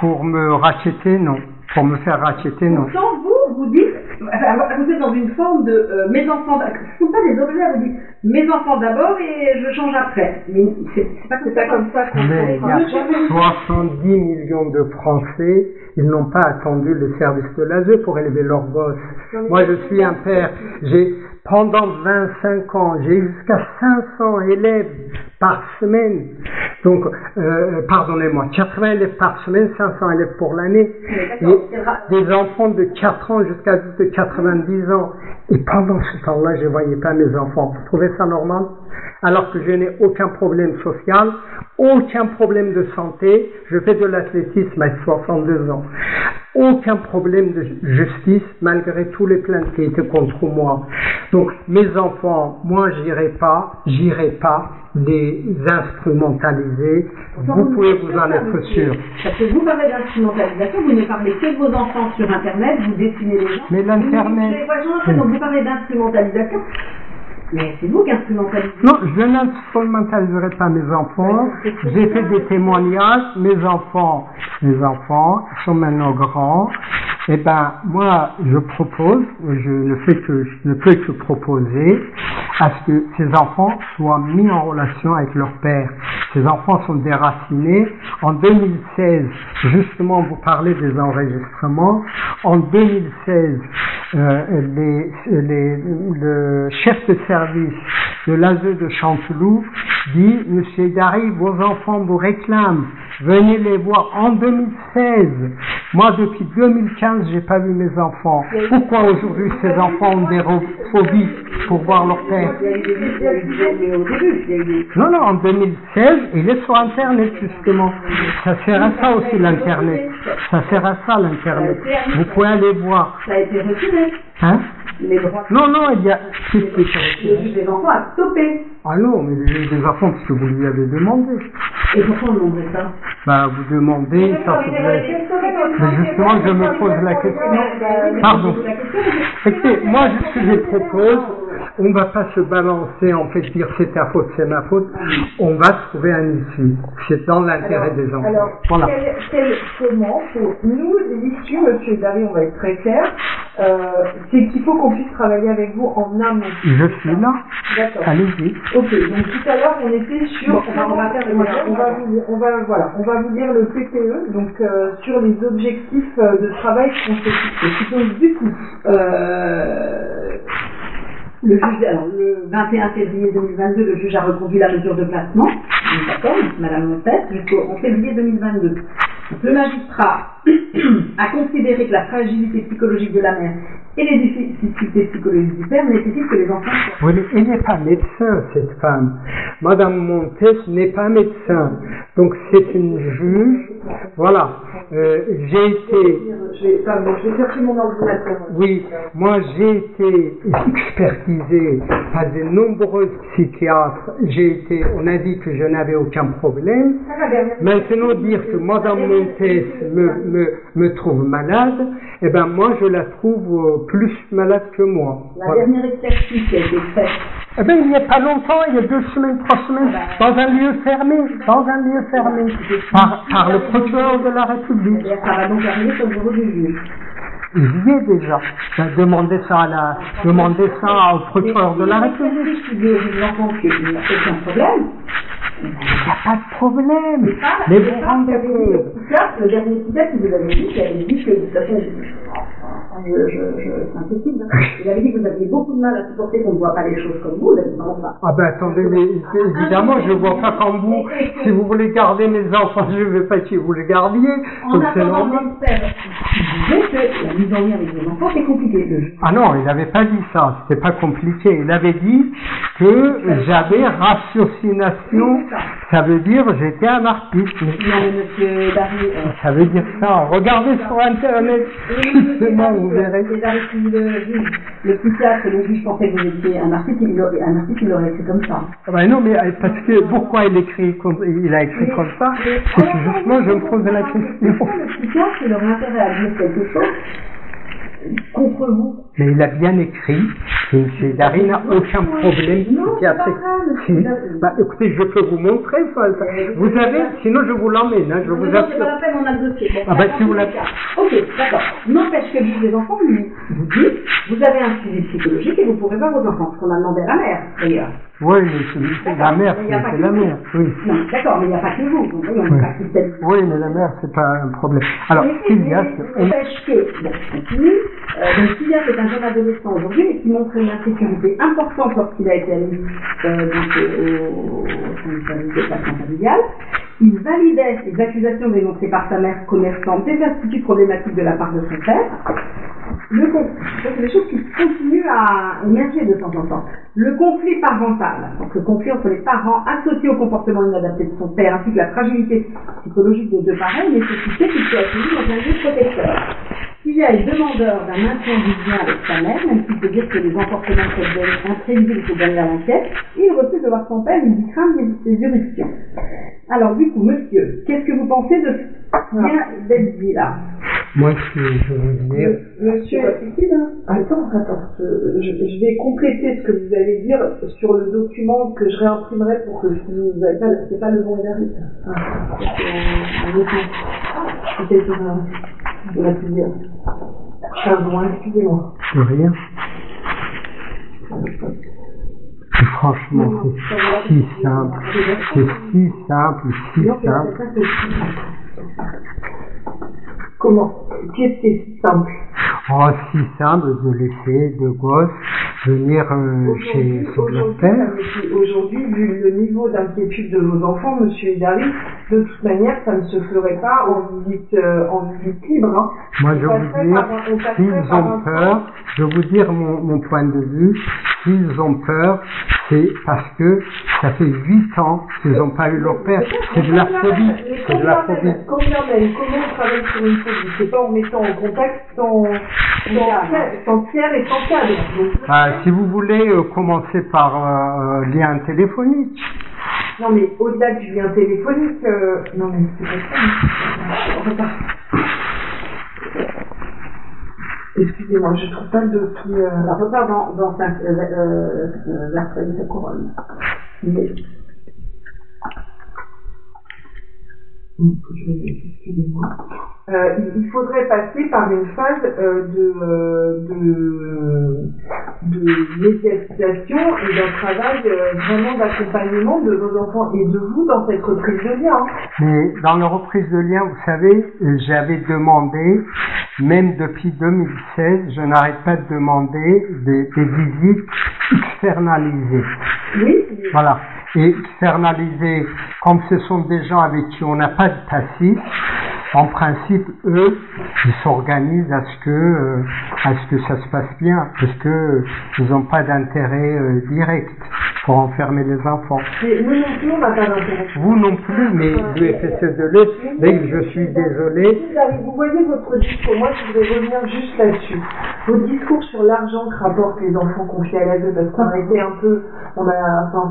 Pour me racheter, non. Pour me faire racheter, non. Pourtant, vous dites, vous êtes dans une forme de mes enfants, ce ne sont pas des objets, vous dites mes enfants d'abord et je change après. Mais c'est pas comme ça qu'on fait. Mais il y a 70 millions de Français, ils n'ont pas attendu le service de l'ASE pour élever leurs gosses. Moi, je suis un père, pendant 25 ans, j'ai eu jusqu'à 500 élèves par semaine. Donc, pardonnez-moi, 80 élèves par semaine, 500 élèves pour l'année. Et des enfants de 4 ans jusqu'à de 90 ans. Et pendant ce temps-là, je ne voyais pas mes enfants. Vous trouvez ça normal? Alors que je n'ai aucun problème social, aucun problème de santé. Je fais de l'athlétisme à 62 ans. Aucun problème de justice, malgré tous les plaintes qui étaient contre moi. Donc, mes enfants, moi, j'irai pas les instrumentaliser. Vous pouvez vous en être sûr. Parce que vous parlez d'instrumentalisation, vous ne parlez que de vos enfants sur Internet, vous dessinez les gens. Mais l'Internet... Donc, vous parlez d'instrumentalisation. Mais c'est vous qui instrumentalisez. Non, je n'instrumentaliserai pas mes enfants. J'ai fait des témoignages. Mes enfants sont maintenant grands. Eh ben, moi, je propose, je ne peux que proposer à ce que ces enfants soient mis en relation avec leur père. Ces enfants sont déracinés. En 2016, justement, vous parlez des enregistrements. En 2016, le chef de service de l'ASE de Chanteloup dit, Monsieur Dari, vos enfants vous réclament. Venez les voir en 2016. Moi, depuis 2015, j'ai pas vu mes enfants. Pourquoi aujourd'hui ces enfants ont des phobies pour voir leur père? Non, en 2016, il est sur Internet, justement. Ça sert à ça aussi, l'Internet. Ça sert à ça, l'Internet. Vous pouvez aller voir. Ça a été retiré. Hein? Non, il y a... Le juge des enfants a stoppé. Ah non, mais il y a eu des enfants parce que vous lui avez demandé. Et pourquoi on demanderait ça? Bah, vous demandez, ça se fait. Mais justement, je me pose la question. Pardon. Écoutez, moi, ce que je propose, on va pas se balancer, en fait, dire c'est ta faute, c'est ma faute. On va trouver un issue. C'est dans l'intérêt des enfants. Alors, voilà. Comment nous, l'issue, monsieur Dari, on va être très clair, c'est qu'il faut qu'on puisse travailler avec vous en amont. Je suis là. D'accord. Allez-y. Ok, donc tout à l'heure, on était sur... On va vous dire le PPE, donc sur les objectifs de travail qu'on s'est fixés. Donc, du coup, le 21 février 2022, le juge a reconduit la mesure de placement. 2014, Madame Montès, jusqu'en février 2022. Donc, le magistrat a considéré que la fragilité psychologique de la mère et les difficultés psychologiques du père nécessitent que les enfants soient... Oui, mais elle n'est pas médecin, cette femme. Madame Montès n'est pas médecin. Donc c'est une juge. Voilà. J'ai été... Je vais chercher mon ordinateur. Oui, moi j'ai été expertisé par de nombreux psychiatres. On a dit que je n'avais aucun problème. Maintenant dire que Madame Montès me trouve malade, eh ben moi je la trouve plus malade que moi. La dernière expertise qui a été faite. Eh bien, il n'y a pas longtemps, il y a 2 semaines, 3 semaines, dans un lieu fermé, par le procureur de la République. Ça va donc arriver sur le bureau du juge. Il y est déjà. Demandez ça au procureur de la République. Il n'y a aucun problème. Il n'y a pas de problème. Mais vous rendez compte. Le dernier psychiatre qui vous avait dit, qui avait dit que de toute façon, c'est impossible. Il avait dit que vous aviez beaucoup de mal à supporter qu'on ne voit pas les choses comme vous, vraiment pas. Ah ben attendez, mais évidemment je ne vois pas comme vous. Si vous voulez garder mes enfants, je ne veux pas que vous les gardiez. En attendant l'expert, il disait que la mise en lien avec les enfants, c'est compliqué. Ah non, il n'avait pas dit ça, c'était pas compliqué. Il avait dit que j'avais ratiocination, ça veut dire j'étais un artiste. Non, mais monsieur Darry... Ça veut dire ça. Regardez sur Internet, justement, vous verrez. Le psychiatre, le juge pensait que vous étiez un artiste, il l'aurait écrit comme ça. Ah ben non, mais parce que pourquoi il a écrit comme ça? C'est que justement, je me pose la question. Pourquoi le psychiatre, il aurait intérêt à dire quelque chose contre vous? Mais il a bien écrit que M. Darry n'a aucun problème psychiatrique. Bah, écoutez, je peux vous montrer ça. Vous avez, sinon je vous l'emmène. Hein, je vous assure. C'est pas la peine, on a le dossier. Bon, ah bah si vous l'avez. Ok, d'accord. N'empêche que vous, les enfants, vous dites, vous avez un suivi psychologique et vous pourrez voir vos enfants. Ce qu'on a demandé à la mère, d'ailleurs. Oui, mais la mère, c'est la mère. Oui. Non, d'accord, mais il n'y a pas que vous. Donc, oui, on n'est pas système. Oui, mais la mère, c'est pas un problème. Alors, Sylvia, n'empêche que, bon, je continue. Donc, Sylvia, c'est un jeune adolescent aujourd'hui, mais qui montre une insécurité importante lorsqu'il a été admis au service de placement familial. Il validait les accusations dénoncées par sa mère commerçante des attitudes problématiques de la part de son père. C'est des choses qui continuent à émerger de temps en temps. Le conflit parental, donc le conflit entre les parents associé au comportement inadapté de son père, ainsi que la fragilité psychologique des deux parents, nécessitait qu'il soit accueilli dans un lieu protecteur. S'il est demandeur d'un maintien du lien avec sa mère, même s'il peut dire que les emportements sont imprévisibles pour gagner à l'enquête, il refuse de voir son père, il craint des éruptions. Alors du coup, monsieur, qu'est-ce que vous pensez de ce qui vient d'être dit là? Moi, je veux dire... Monsieur, attends, je vais compléter ce que vous allez dire sur le document que je réimprimerai pour que vous n'avez pas, c'est pas le bon verre. C'était sur la plusieurs. Pardon, excusez-moi. De rien. Franchement, c'est si simple. C'est si simple, si simple. Comment? Qu'est-ce qui est si simple? Oh, si simple de laisser deux gosses venir chez son père. Aujourd'hui, vu le niveau d'inquiétude de vos enfants, monsieur Darry, de toute manière, ça ne se ferait pas en visite libre. Hein. Moi, je vais vous dire, s'ils ont peur, je vais vous dire mon point de vue, s'ils ont peur, c'est parce que ça fait 8 ans qu'ils n'ont pas eu leur père. C'est de la phobie. C'est de la phobie. Comment on travaille sur une phobie? C'est pas en mettant en contact sans tiers et sans cadre. Si vous voulez commencer par lien téléphonique. Non mais au-delà du lien téléphonique, non mais c'est pas ça. Excusez-moi, je trouve pas le dossier. On repart dans la couronne. Mais... Excusez-moi. Il faudrait passer par une phase de médiatisation et d'un travail vraiment d'accompagnement de vos enfants et de vous dans cette reprise de lien. Mais dans la reprise de lien, vous savez, j'avais demandé, même depuis 2016, je n'arrête pas de demander des visites externalisées. Oui. Voilà. externaliser, comme ce sont des gens avec qui on n'a pas de passif, en principe, eux, ils s'organisent à ce que ça se passe bien, parce que ils n'ont pas d'intérêt direct pour enfermer les enfants. Et nous non plus, on n'a pas d'intérêt. Vous non plus, mais l'UFSE de l'Aigle, je suis désolé. Vous voyez votre discours, moi je voudrais revenir juste là-dessus. Votre discours sur l'argent que rapportent les enfants confiés à l'ASE, parce qu'on a été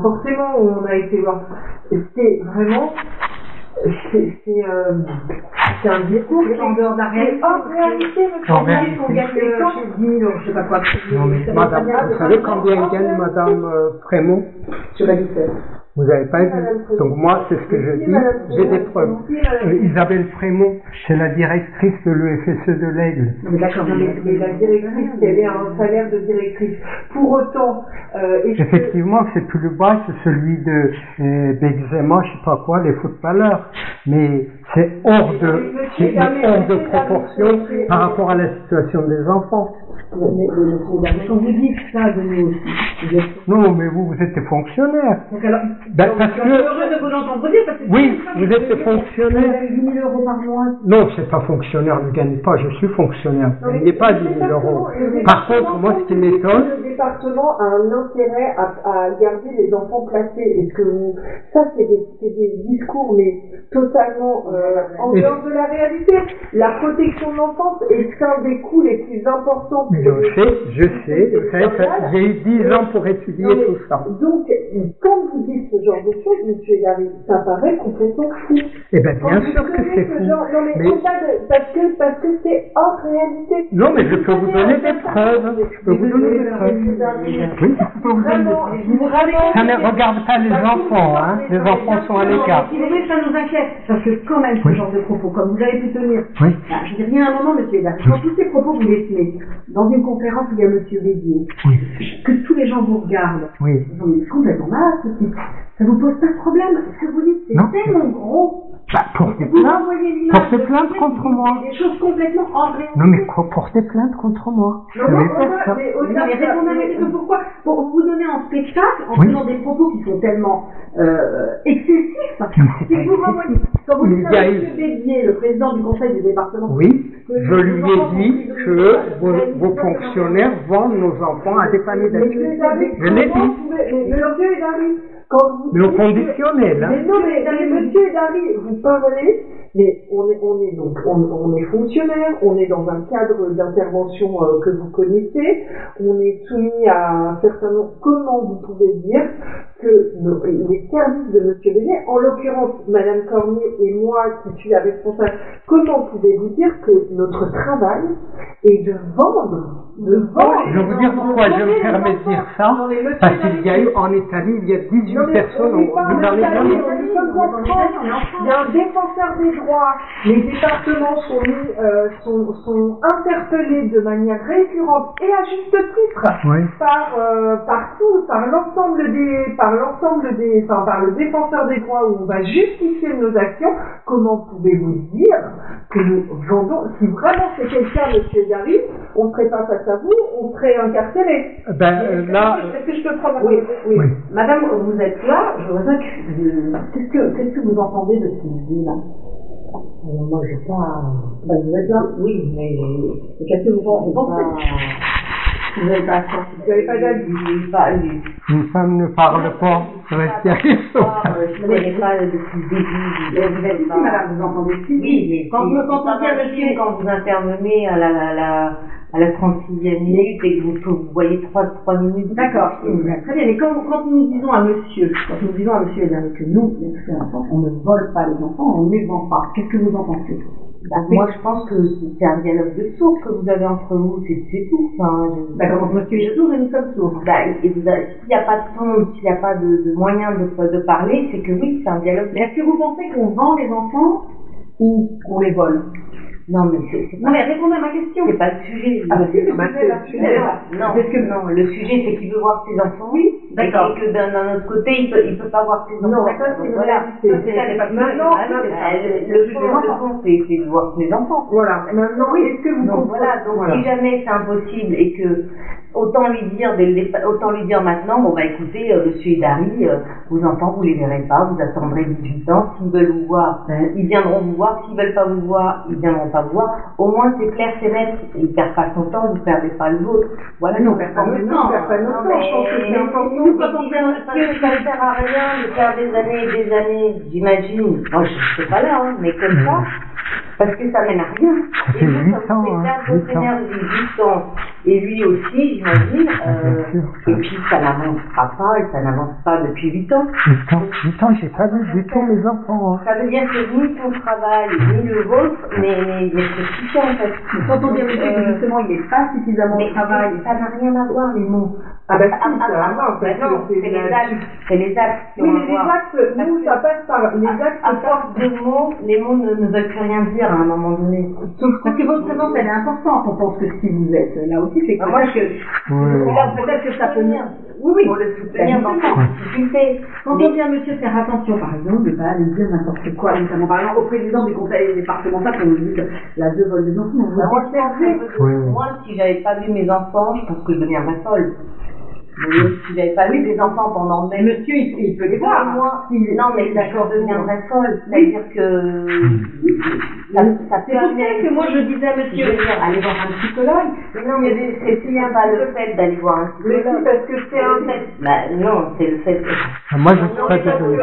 forcément, on a été voir. C'est vraiment. C'est un discours qui est en dehors de la réalité. En réalité, En réalité. on gagne 10 000 euros, je sais pas quoi. Non, mais madame, vous savez combien gagne madame Frémont? Sur la liste. Vous n'avez pas dit. Donc moi, c'est ce que je dis. J'ai des preuves. Isabelle Frémont, c'est la directrice de l'UFSE de l'Aigle. D'accord, mais la directrice, elle est un salaire de directrice. Pour autant, effectivement, c'est plus bas que celui de Benzema, je sais pas quoi, les footballeurs. Mais c'est hors de proportion par rapport à la situation des enfants. Quand vous dites ça de nous aussi. Non, mais vous êtes fonctionnaire. Donc alors, Parce je suis heureux de vous entendre dire parce que oui, vous êtes fonctionnaire. Vous avez 10 000 euros par mois. Non, c'est pas fonctionnaire, ne gagne pas, je suis fonctionnaire. Je ne gagne pas 10 000 euros. Par contre, moi, ce qui m'étonne. Le département a un intérêt à garder les enfants placés. Est-ce que ça, c'est des discours, mais totalement en dehors de la réalité. La protection de l'enfance est un des coûts les plus importants. Je sais, vous savez, j'ai eu 10 ans pour étudier tout ça. Donc, quand vous dites ce genre de choses, monsieur Hidari, ça paraît complètement fou. Eh bien, bien sûr que c'est fou. Parce que c'est hors réalité. Non, mais je peux vous donner des preuves. Je peux vous donner des preuves. Oui, je peux vous donner des preuves. Ça ne regarde pas les enfants, hein. Les enfants sont à l'écart. Si vous voulez, ça nous inquiète. Parce que quand même, ce genre de propos, comme vous avez pu tenir. Oui. Je dis rien à un moment, monsieur Hidari. Quand tous ces propos vous les tenez, dans une conférence où il y a monsieur Bédier, que tous les gens vous regardent, vous êtes complètement malade, ceci. Ça vous pose pas de problème. Ce que vous dites, c'est tellement gros. Portez plainte contre moi. Des choses complètement en réalité. Non, mais portez plainte contre moi. Mais répondez à ma question, pourquoi? Pour vous donner en spectacle, en faisant des propos qui sont tellement excessifs. Si vous renvoyez, quand vous dites à M. Bédier, le président du conseil du département. Oui, je lui ai dit que vos fonctionnaires vendent nos enfants à des familles d'accueil. Je l'ai dit. Mais au conditionnel, hein. Mais non, mais monsieur Dari, vous parlez, mais on est fonctionnaire, on est dans un cadre d'intervention que vous connaissez, on est soumis à un certain nombre. Comment vous pouvez dire que les services de monsieur Bédier, en l'occurrence madame Cormier et moi qui suis la responsable, comment pouvez-vous dire que notre travail est de vendre? Je vais vous dire pourquoi je me permets de dire ça, parce qu'il y a eu en Italie, il y a 18 personnes, vous en avez jamais. Il y a un défenseur des droits, les départements sont interpellés de manière récurrente et à juste titre par le défenseur des droits où on va justifier nos actions. Comment pouvez-vous dire que nous vendons, si vraiment c'est quelqu'un, monsieur Dari, on ne serait pas face à vous, on serait incarcéré. Est-ce que je peux prendre oui. Madame, vous êtes là, je voudrais qu'est-ce que vous entendez de ce qu'il dit là? Moi, je sais pas. Vous êtes là? Oui, mais qu'est-ce que vous pensez? Vous n'avez pas d'avis. Une femme ne parle pas. Je ne connais pas depuis le début. Vous êtes ici, madame, vous entendez ici? Oui, mais quand vous intervenez à la 36e minute et que vous voyez 3 minutes. D'accord, très bien. Mais quand nous disons à monsieur que nous, les enfants, on ne vole pas les enfants, on ne les vend pas. Qu'est-ce que vous en pensez? Moi, je pense que c'est un dialogue de sourds que vous avez entre vous, c'est tout. D'accord, donc monsieur est sourd et nous sommes sourds. S'il n'y a pas de son, s'il n'y a pas de moyen de parler, c'est que oui, c'est un dialogue. Mais est-ce que vous pensez qu'on vend les enfants ou qu'on les vole? Non, mais répondez à ma question. C'est pas le sujet. Le sujet, c'est qu'il veut voir ses enfants. Oui, d'accord. Et que d'un autre côté, il peut pas voir ses enfants. Non, ça, c'est voilà. Le fond, c'est de voir ses enfants. Voilà. Maintenant, est-ce que vous comprenez? Voilà. Donc, si jamais c'est impossible et que autant lui dire maintenant, bon bah écoutez, monsieur Idari, vos enfants vous les verrez pas, vous attendrez 18 ans, s'ils veulent vous voir, ils viendront vous voir, s'ils veulent pas vous voir, ils viendront pas vous voir. Au moins c'est clair, c'est net, il perd pas son temps, vous perdez pas le vôtre. Voilà, non, on perd pas notre temps, je pense que c'est important. Parce que ça ne sert à rien de faire des années et des années, j'imagine. Moi je sais pas là, mais comme ça. Parce que ça mène à rien. Et vous, ça vous fait perdre votre énergie, 8 ans. Et lui aussi, j'imagine. Et puis ça n'avancera pas, et ça n'avance pas depuis 8 ans. 8 ans, j'ai pas vu du tout mes enfants. Hein. Ça veut dire que ni ton travail, ni le vôtre, mais c'est suffisant en fait. Quand on dit que justement il n'est pas suffisamment au travail. Ça n'a rien à voir les mots. Ah ben si, ça a à voir, c'est les actes. C'est les actes. Oui, mais les actes, nous, ça passe par les actes. À force de mots, les mots ne veulent plus rien dire à un moment donné. Parce que votre présence, elle est importante. On pense que si vous êtes là aussi, c'est que peut-être que ça peut venir. Oui. Pour le soutenir dans sa difficulté. Quand on dit à monsieur de faire attention, par exemple, de ne pas aller dire n'importe quoi, notamment par exemple au président du conseil départemental, quand on dit la deux vols des enfants, moi, si j'avais pas vu mes enfants, je pense que je deviendrais folle. Si j'avais pas vu des enfants pendant même. Monsieur, il peut les voir. Moi, non, mais d'accord, je deviendrais folle. C'est-à-dire que ça peut amener. Que moi je disais à monsieur, aller voir un psychologue. Mais non, mais c'est bien pas le fait d'aller voir un psychologue. Mais si, parce que c'est un fait. Non, c'est le fait. Moi, je suis pas désolé.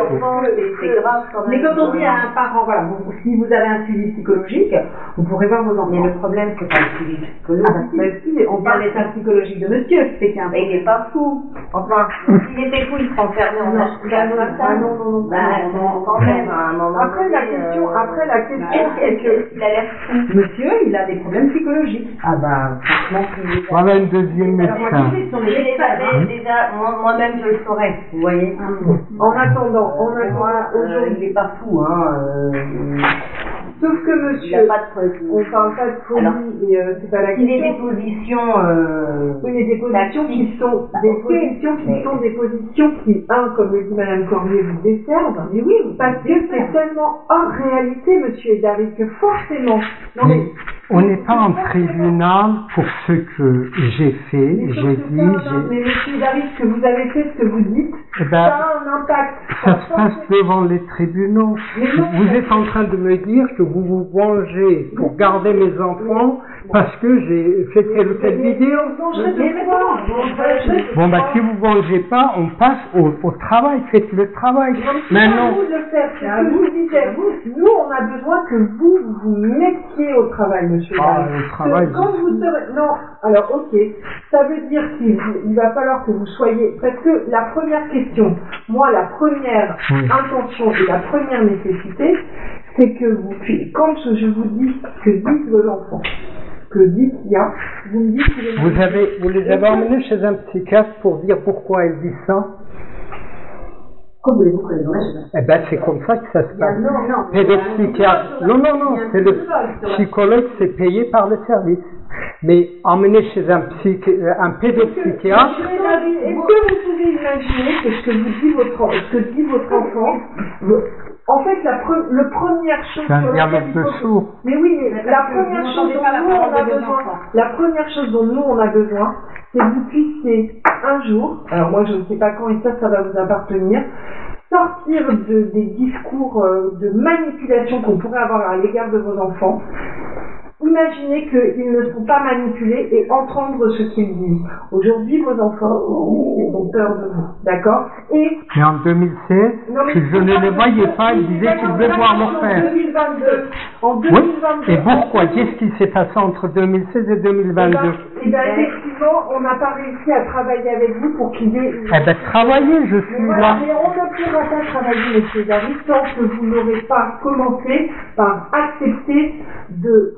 C'est grave quand même. Mais quand on dit à un parent, voilà, si vous avez un suivi psychologique, vous pourrez voir vos enfants. Mais le problème, c'est pas le suivi psychologique. On parle de l'état psychologique de monsieur, c'est qu'il y a un. Il n'est pas fou. Enfin, s'il était fou, il serait enfermé en âge comme ça. Non. Quand même, à un moment. Après, la question, c'est que. Il a l'air fou. Monsieur, il a des problèmes psychologiques. Ah bah, franchement, Voilà une deuxième médecin. Déjà, moi-même, je le saurais, vous voyez. En attendant, aujourd'hui, il n'est pas fou, hein. Sauf que monsieur, on parle pas de folie et c'est pas la question. Il y a des positions, oui, mais des positions qui sont des positions qui, comme le dit Madame Cormier, vous desservent. Mais oui, parce que c'est tellement hors réalité, monsieur Idari, que forcément. Non mais. On n'est pas en tribunal pour ce que j'ai fait, j'ai dit, mais monsieur Idari, ce que vous avez fait, ce que vous dites, ça a un impact. Ça se passe devant les tribunaux. Vous êtes en train de me dire que vous vous vengez pour garder mes enfants parce que j'ai fait telle ou telle vidéo. Bon, bah, si vous vengez pas, on passe au travail, faites le travail. Maintenant. Nous, on a besoin que vous mettiez au travail, monsieur. Le travail. Quand vous serez... Non, alors, ok. Ça veut dire qu'il va falloir que vous soyez... Parce que la première question, moi, la première intention et la première nécessité, c'est que vous... Quand je vous dis que dites vos enfants, que dit Tia, vous me dites qu'il est... Vous les avez emmenés chez un psychiatre pour dire pourquoi elle dit ça? Comme voulez-vous que les Eh ben, c'est comme ça que ça se passe. Non. Pédopsychiatre. Non. C'est le psychologue, c'est payé par le service. Mais emmener chez un pédopsychiatre. Est-ce que vous pouvez imaginer que ce que dit votre enfant, en fait, la première chose sur laquelle il faut... Mais oui, la première chose dont nous on a besoin, c'est que vous puissiez un jour, alors moi je ne sais pas quand et ça va vous appartenir, sortir des discours de manipulation qu'on pourrait avoir à l'égard de vos enfants. Imaginez qu'ils ne sont pas manipulés et entendre ce qu'ils disent. Aujourd'hui, vos enfants ont peur de vous, d'accord? Mais en 2016, si je ne les voyais pas, ils disaient qu'ils devaient voir mon frère. En 2022. Et pourquoi? Qu'est-ce qui s'est passé entre 2016 et 2022? Eh bien, effectivement, on n'a pas réussi à travailler avec vous pour qu'il y ait... Eh bien, travaillez, je suis là. Mais on ne pourra pas travailler, monsieur David, tant que vous n'aurez pas commencé par accepter de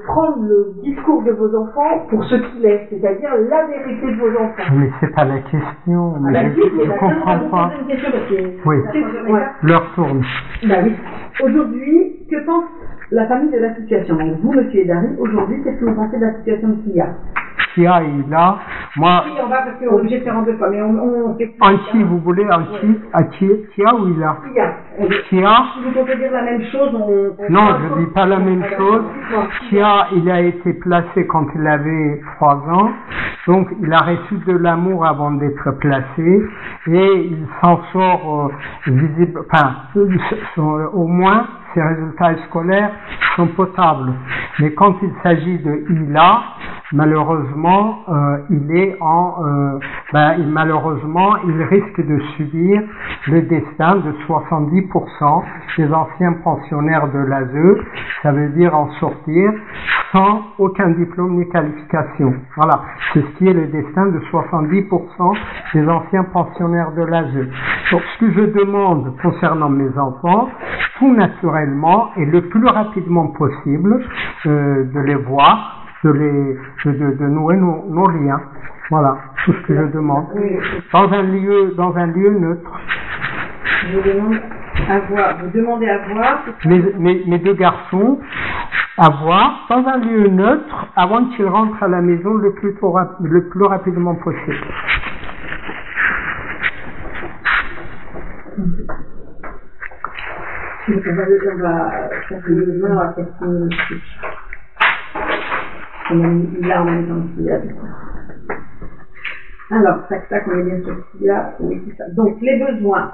prendre le discours de vos enfants pour ce qu'il est, c'est-à-dire la vérité de vos enfants. Mais c'est pas la question, mais je comprends pas. Oui, leur tourne. Oui. Aujourd'hui, que pense la famille de la situation? Donc vous, monsieur Idari, aujourd'hui, qu'est-ce que vous pensez de la situation de Tia? Tia est là. Moi. Oui, on va parce qu'on est obligé de faire en deux fois, mais on fait. En qui vous voulez? En qui? À qui? Tia ou il a? Tia. qui a... Si vous comptez dire la même chose, Non, je ne dis pas la même chose. Il a été placé quand il avait 3 ans, donc il a reçu de l'amour avant d'être placé, et il s'en sort visible, enfin, au moins ses résultats scolaires sont potables. Mais quand il s'agit de Ila, malheureusement, malheureusement, il risque de subir le destin de 70% des anciens pensionnaires de l'ASE. Ça veut dire en sortir sans aucun diplôme ni qualification. Voilà, c'est ce qui est le destin de 70% des anciens pensionnaires de l'ASE. Donc, ce que je demande concernant mes enfants, tout naturellement et le plus rapidement possible, de les voir, de nouer nos liens. Voilà, tout ce que je demande. Dans un lieu neutre. Vous demandez à voir. Mes 2 garçons, à voir dans un lieu neutre avant qu'ils rentrent à la maison le plus rapidement possible. Alors, tac, on est bien sur Kia. Oui, c'est ça. Donc, les besoins.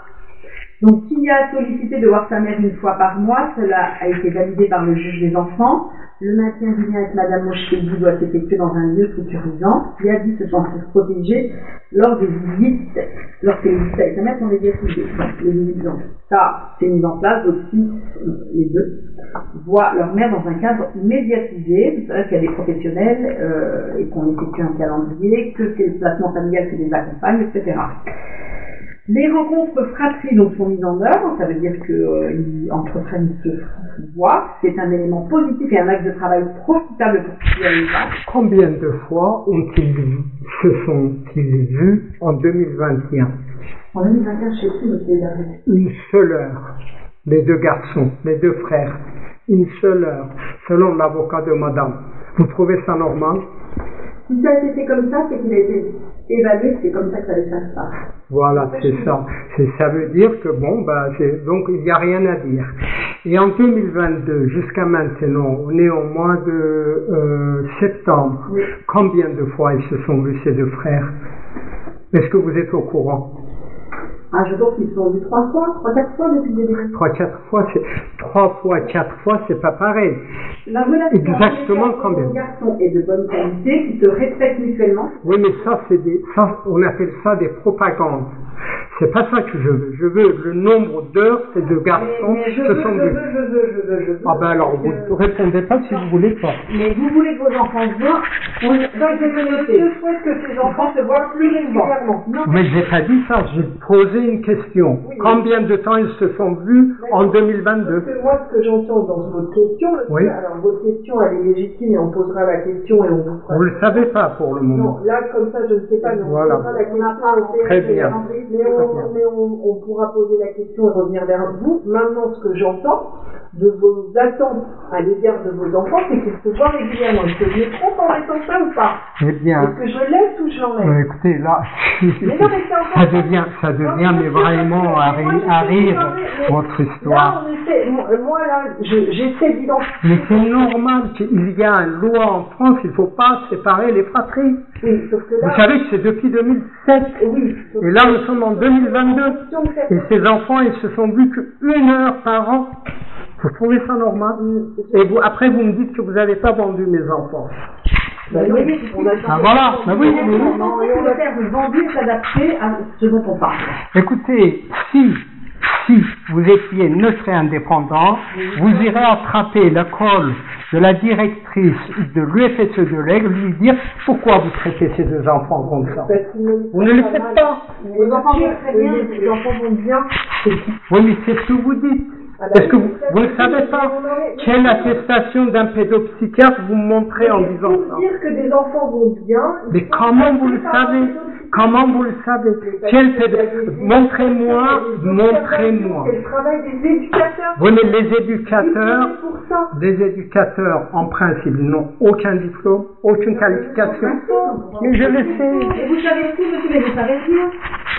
Donc, Kia a sollicité de voir sa mère une fois par mois. Cela a été validé par le juge des enfants. Le maintien du lien avec Madame Moshkeli doit s'effectuer dans un lieu sécurisant. Kia dit se sentir protégé lors des visites, lorsque les visites avec sa mère sont médiatisées. Les visites, donc, ça, c'est mis en place aussi, les 2 voient leur mère dans un cadre médiatisé. Vous savez qu'il y a des professionnels et qu'on effectue un calendrier, que c'est le placement familial qui les accompagne, etc. Les rencontres fratries donc sont mises en œuvre, ça veut dire qu'ils entreprennent ce voix. C'est un élément positif et un axe de travail profitable pour Kia et Eva. Combien de fois se sont-ils vus en 2021? En 2021, je sais plus, monsieur Darry. Une seule heure. Les 2 garçons, les 2 frères. Une seule heure, selon l'avocat de madame. Vous trouvez ça normal? Si ça a été fait comme ça, c'est qu'il a été évalué, c'est comme ça que ça allait faire ça. Voilà, c'est ça. Ça veut dire que donc il n'y a rien à dire. Et en 2022, jusqu'à maintenant, on est au mois de septembre. Oui. Combien de fois ils se sont vus, ces 2 frères? Est-ce que vous êtes au courant? Je pense qu'ils se sont vus 3 fois, 3-4 fois depuis le début. 3-4 fois, 3 fois, 4 fois, c'est pas pareil. La relation exactement combien? Les garçons est de bonne qualité, qui se respectent mutuellement. Oui, mais on appelle ça des propagandes. C'est pas ça que je veux. Je veux le nombre d'heures ces 2 garçons se sont vus. Je veux. Ah ben alors, vous ne répondez pas si vous voulez pas. Mais vous voulez que vos enfants se voient. Je souhaite que ces enfants se voient plus régulièrement. Mais j'ai pas dit ça, j'ai posé une question. Oui, combien de temps ils se sont vus en 2022? Moi, ce que j'entends dans votre question, oui. Alors votre question, elle est légitime et on posera la question et on vous fera... Vous ne le savez pas pour le moment. Non, là, comme ça, je ne sais pas, mais on posera la question. Très bien. Mais on pourra poser la question et revenir vers vous. Maintenant, ce que j'entends de vos attentes à l'égard de vos enfants, c'est qu'ils se voient régulièrement. Est-ce que je me trompe en mettant ça ou pas? Eh bien. Est-ce que je laisse ou je l'enlève? Écoutez, là, ça devient mais vraiment à rire, votre histoire. Là, j'essaie d'identifier. Mais c'est normal qu'il y a une loi en France, il ne faut pas séparer les fratries. Oui, sauf que là, vous savez que c'est depuis 2007. Oui, et là, nous sommes en 2022. Et ces enfants, ils se sont vus qu'1 heure par an. Vous trouvez ça normal? Et après, vous me dites que vous n'avez pas vendu mes enfants. Voilà. Oui. On va faire le vendu et s'adapter à ce dont on parle. Écoutez, si vous étiez neutre et indépendant, vous irez attraper le col de la directrice de l'UFSE de l'Aigle, lui dire pourquoi vous traitez ces 2 enfants comme ça. Vous ne le faites pas. Les enfants vont très bien, les enfants vont bien. Oui, mais c'est ce que vous dites. Est-ce que vous ne savez pas quelle attestation d'un pédopsychiatre vous montrez en disant ça? Pour dire que des enfants vont bien. Mais comment vous le savez? Comment vous le savez? Montrez-moi. C'est le travail des éducateurs. Oui, mais les éducateurs, en principe, n'ont aucun diplôme, aucune qualification. Mais je le sais. Et vous savez tout, monsieur, mais vous savez rien.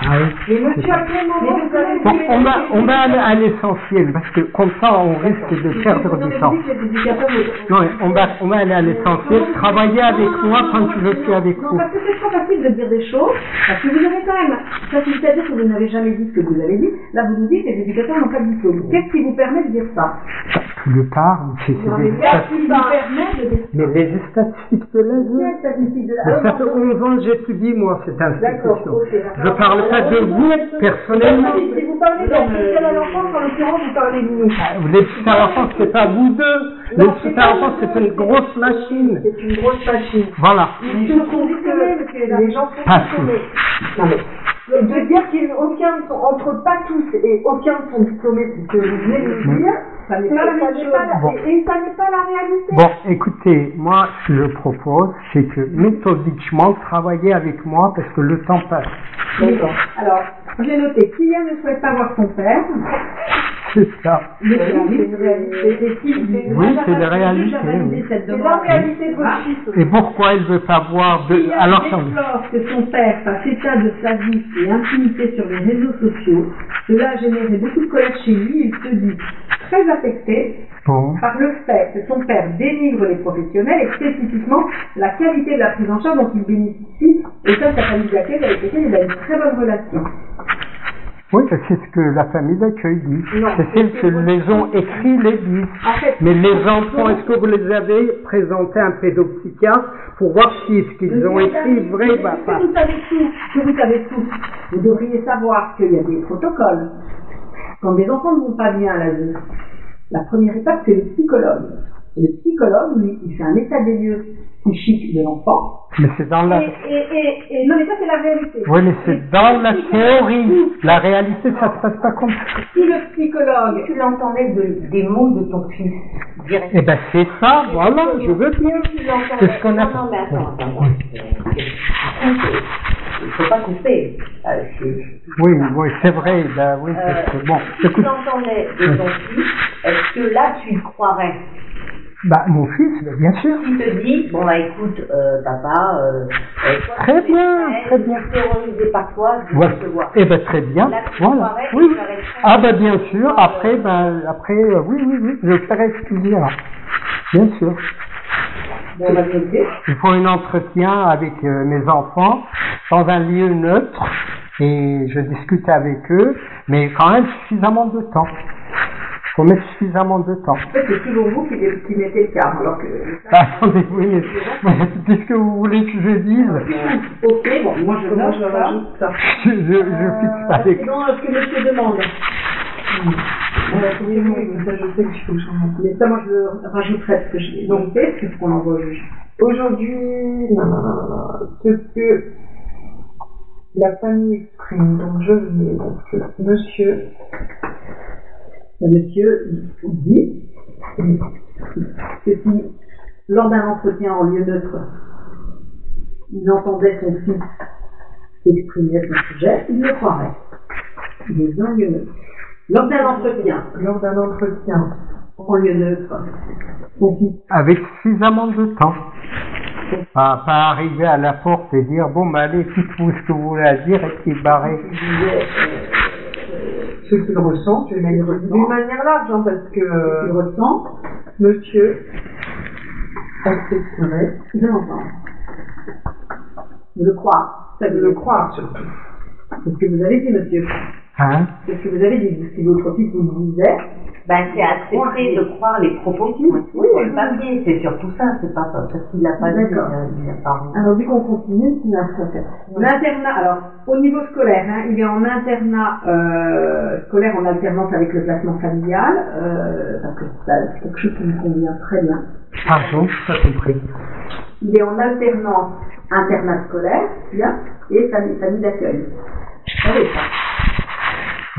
Ah oui. Mais monsieur, à quel moment vous avez Bon, on va aller à l'essentiel, parce que comme ça, on risque de perdre du temps. Non, on va aller à l'essentiel, travailler avec moi quand je suis avec Non, vous. parce que c'est trop facile de dire des choses, parce que vous avez quand même, ça c'est-à-dire que vous n'avez jamais dit ce que vous avez dit, là vous nous dites que les éducateurs n'ont pas de diplôme. Qu'est-ce qui vous permet de dire ça? Tout le part, c'est des Qu'est-ce qui vous permet de dire ça? mais les statistiques de la vie. Les statistiques de la Mais ça fait 11 ans que j'étudie, moi, cette institution. D'accord, ok. Je parle pas de vous, personnellement. Si vous parlez d'assistance à l'enfance, en l'occurrence, vous parlez de nous. Les petits enfants, c'est pas vous deux. Les petits enfants, c'est une grosse machine. C'est une grosse machine. Voilà. Les gens sont diplômés, les gens sont Pas diplômés. Non, mais de dire qu'aucun ne sont, entre pas tous et aucun ne sont diplômés, c'est ce que vous venez de nous dire, Ça n'est pas la même chose. Bon. Et ça n'est pas la réalité. Bon, écoutez, moi, ce que je propose, c'est que méthodiquement, travaillez avec moi parce que le temps passe. D'accord. Alors, j'ai noté, Kylian ne souhaite pas voir son père. C'est ça. C'est une réalité. Oui, c'est la réalité. Oui. C'est la réalité de votre fils. Et pourquoi il veut pas voir de... Kylian Alors, attendez. déplore que son père fasse état de sa vie et intimité sur les réseaux sociaux. Cela a généré beaucoup de colère chez lui. Il se dit très affecté Bon. par le fait que son père dénigre les professionnels et spécifiquement la qualité de la prise en charge dont il bénéficie et ça, sa famille d'accueil avec laquelle il a une très bonne relation. Oui, c'est ce que la famille d'accueil dit. Non, C'est ce que les ont écrit, les disent. En fait, Mais les enfants, est-ce que vous les avez présentés à un pédopsychiatre pour voir si ce qu'ils ont écrit est vrai? Bah, pas. Vous savez tout, que vous savez tout. Vous devriez savoir qu'il y a des protocoles. Quand des enfants ne vont pas bien à la vie, la première étape, c'est le psychologue. Et le psychologue, lui, il fait un état des lieux psychique de l'enfant. Mais c'est dans la... Non, mais ça, c'est la réalité. Oui, mais c'est dans la théorie. La réalité, ça se passe pas comme ça. Si le psychologue... Tu l'entendais des mots de ton fils direct. Eh ben, c'est ça, voilà, je veux bien. C'est ce qu'on a... Non, mais attends. Il faut pas couper. Oui, c'est vrai, ben oui, c'est bon. Si tu l'entendais de ton fils, est-ce que là, tu le croirais? Bah, mon fils, ben, bien sûr. Il te dit, bon bah écoute, papa, toi, Très bien, très bien. terrorisé par toi, je Voilà. te vois. Eh ben, très bien. Là, tu Voilà. croirais, Oui. tu ferais très Ah, bien. ben, bien sûr. Après, oui, je ferai ce qu'il dira. Bien sûr. Bon, on va le noter. Il faut un entretien avec mes enfants dans un lieu neutre et je discute avec eux, mais quand même suffisamment de temps. Il faut mettre suffisamment de temps. En fait, c'est toujours vous qui mettez le cadre, alors que... Bah, attendez, oui, mais qu'est-ce que vous voulez que je dise? Ok, bon, moi je rajoute ça. Je fixe pas les... C'est dans ce que monsieur demande. Oui, ça, je sais qu'il faut que j'en mette. Mais ça, moi je le rajouterai ce que j'ai noté, parce qu'on l'envoie au juge. Aujourd'hui, ce que la famille exprime, donc je vais, donc monsieur, Le monsieur il dit que si, lors d'un entretien en lieu neutre, il entendait son fils exprimer son sujet, il le croirait. Il est en lieu neutre. Lors d'un entretien en lieu neutre, son fils Avec suffisamment de temps. Pas arriver à la porte et dire, bon, bah, allez, dites-vous ce que vous voulez à dire et puis barrer. disait ce qu'il ressent, d'une manière large, hein, parce qu'il que ressent, monsieur accepterait de l'entendre. De le croire. de le croire surtout. C'est ce que vous avez dit, monsieur. Hein? C'est ce que vous avez dit. Si votre fils vous le disait, Ben, c'est accepter de croire les propos qui sont écrits sur le papier, c'est surtout ça, c'est pas ça, parce qu'il l'a pas dit, D'accord. il a pas dit. alors vu qu'on continue, c'est un fait. L'internat, alors au niveau scolaire, hein, il est en internat scolaire en alternance avec le placement familial, parce que c'est quelque chose qui me convient très bien. Pardon, pas compris. Il est en alternance internat scolaire, bien, et famille d'accueil. Vous savez ça?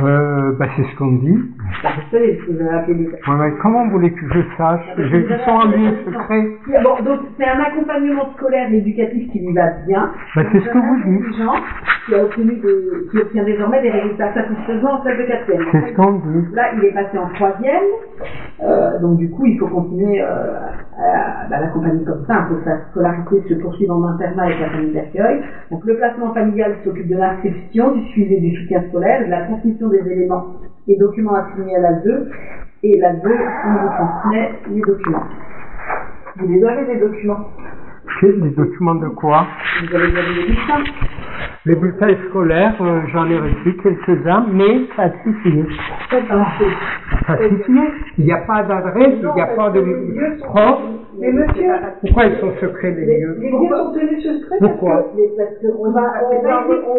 Bah, c'est ce qu'on dit. Bah, vous savez ce que vous avez appelé les... Ouais, mais comment voulez-que je sache? Ils sont en lieu secret. Bon, donc c'est un accompagnement scolaire et éducatif qui lui va bien. Bah, c'est ce que vous dites. Intelligent, qui obtient désormais des résultats satisfaisants en salle de 4e. C'est ce qu'on dit. Là, il est passé en 3e, donc du coup, il faut continuer à l'accompagner comme ça, pour que sa scolarité se poursuive en internat avec la famille d'accueil. Donc le placement familial s'occupe de l'inscription, du suivi du soutien scolaire, de la transmission des éléments et documents assignés à l'ASE, et l'ASE nous transmet les documents. Vous les avez, les documents? Les documents de quoi? Vous avez déjà vu les bulletins? Les bulletins scolaires, j'en ai reçu quelques-uns, mais falsifiés. Falsifiés? Il n'y a pas d'adresse, il n'y a pas de prof. Mais monsieur, Pourquoi ils sont secrets, les lieux? les lieux sont tenus secrets Pourquoi? parce qu'on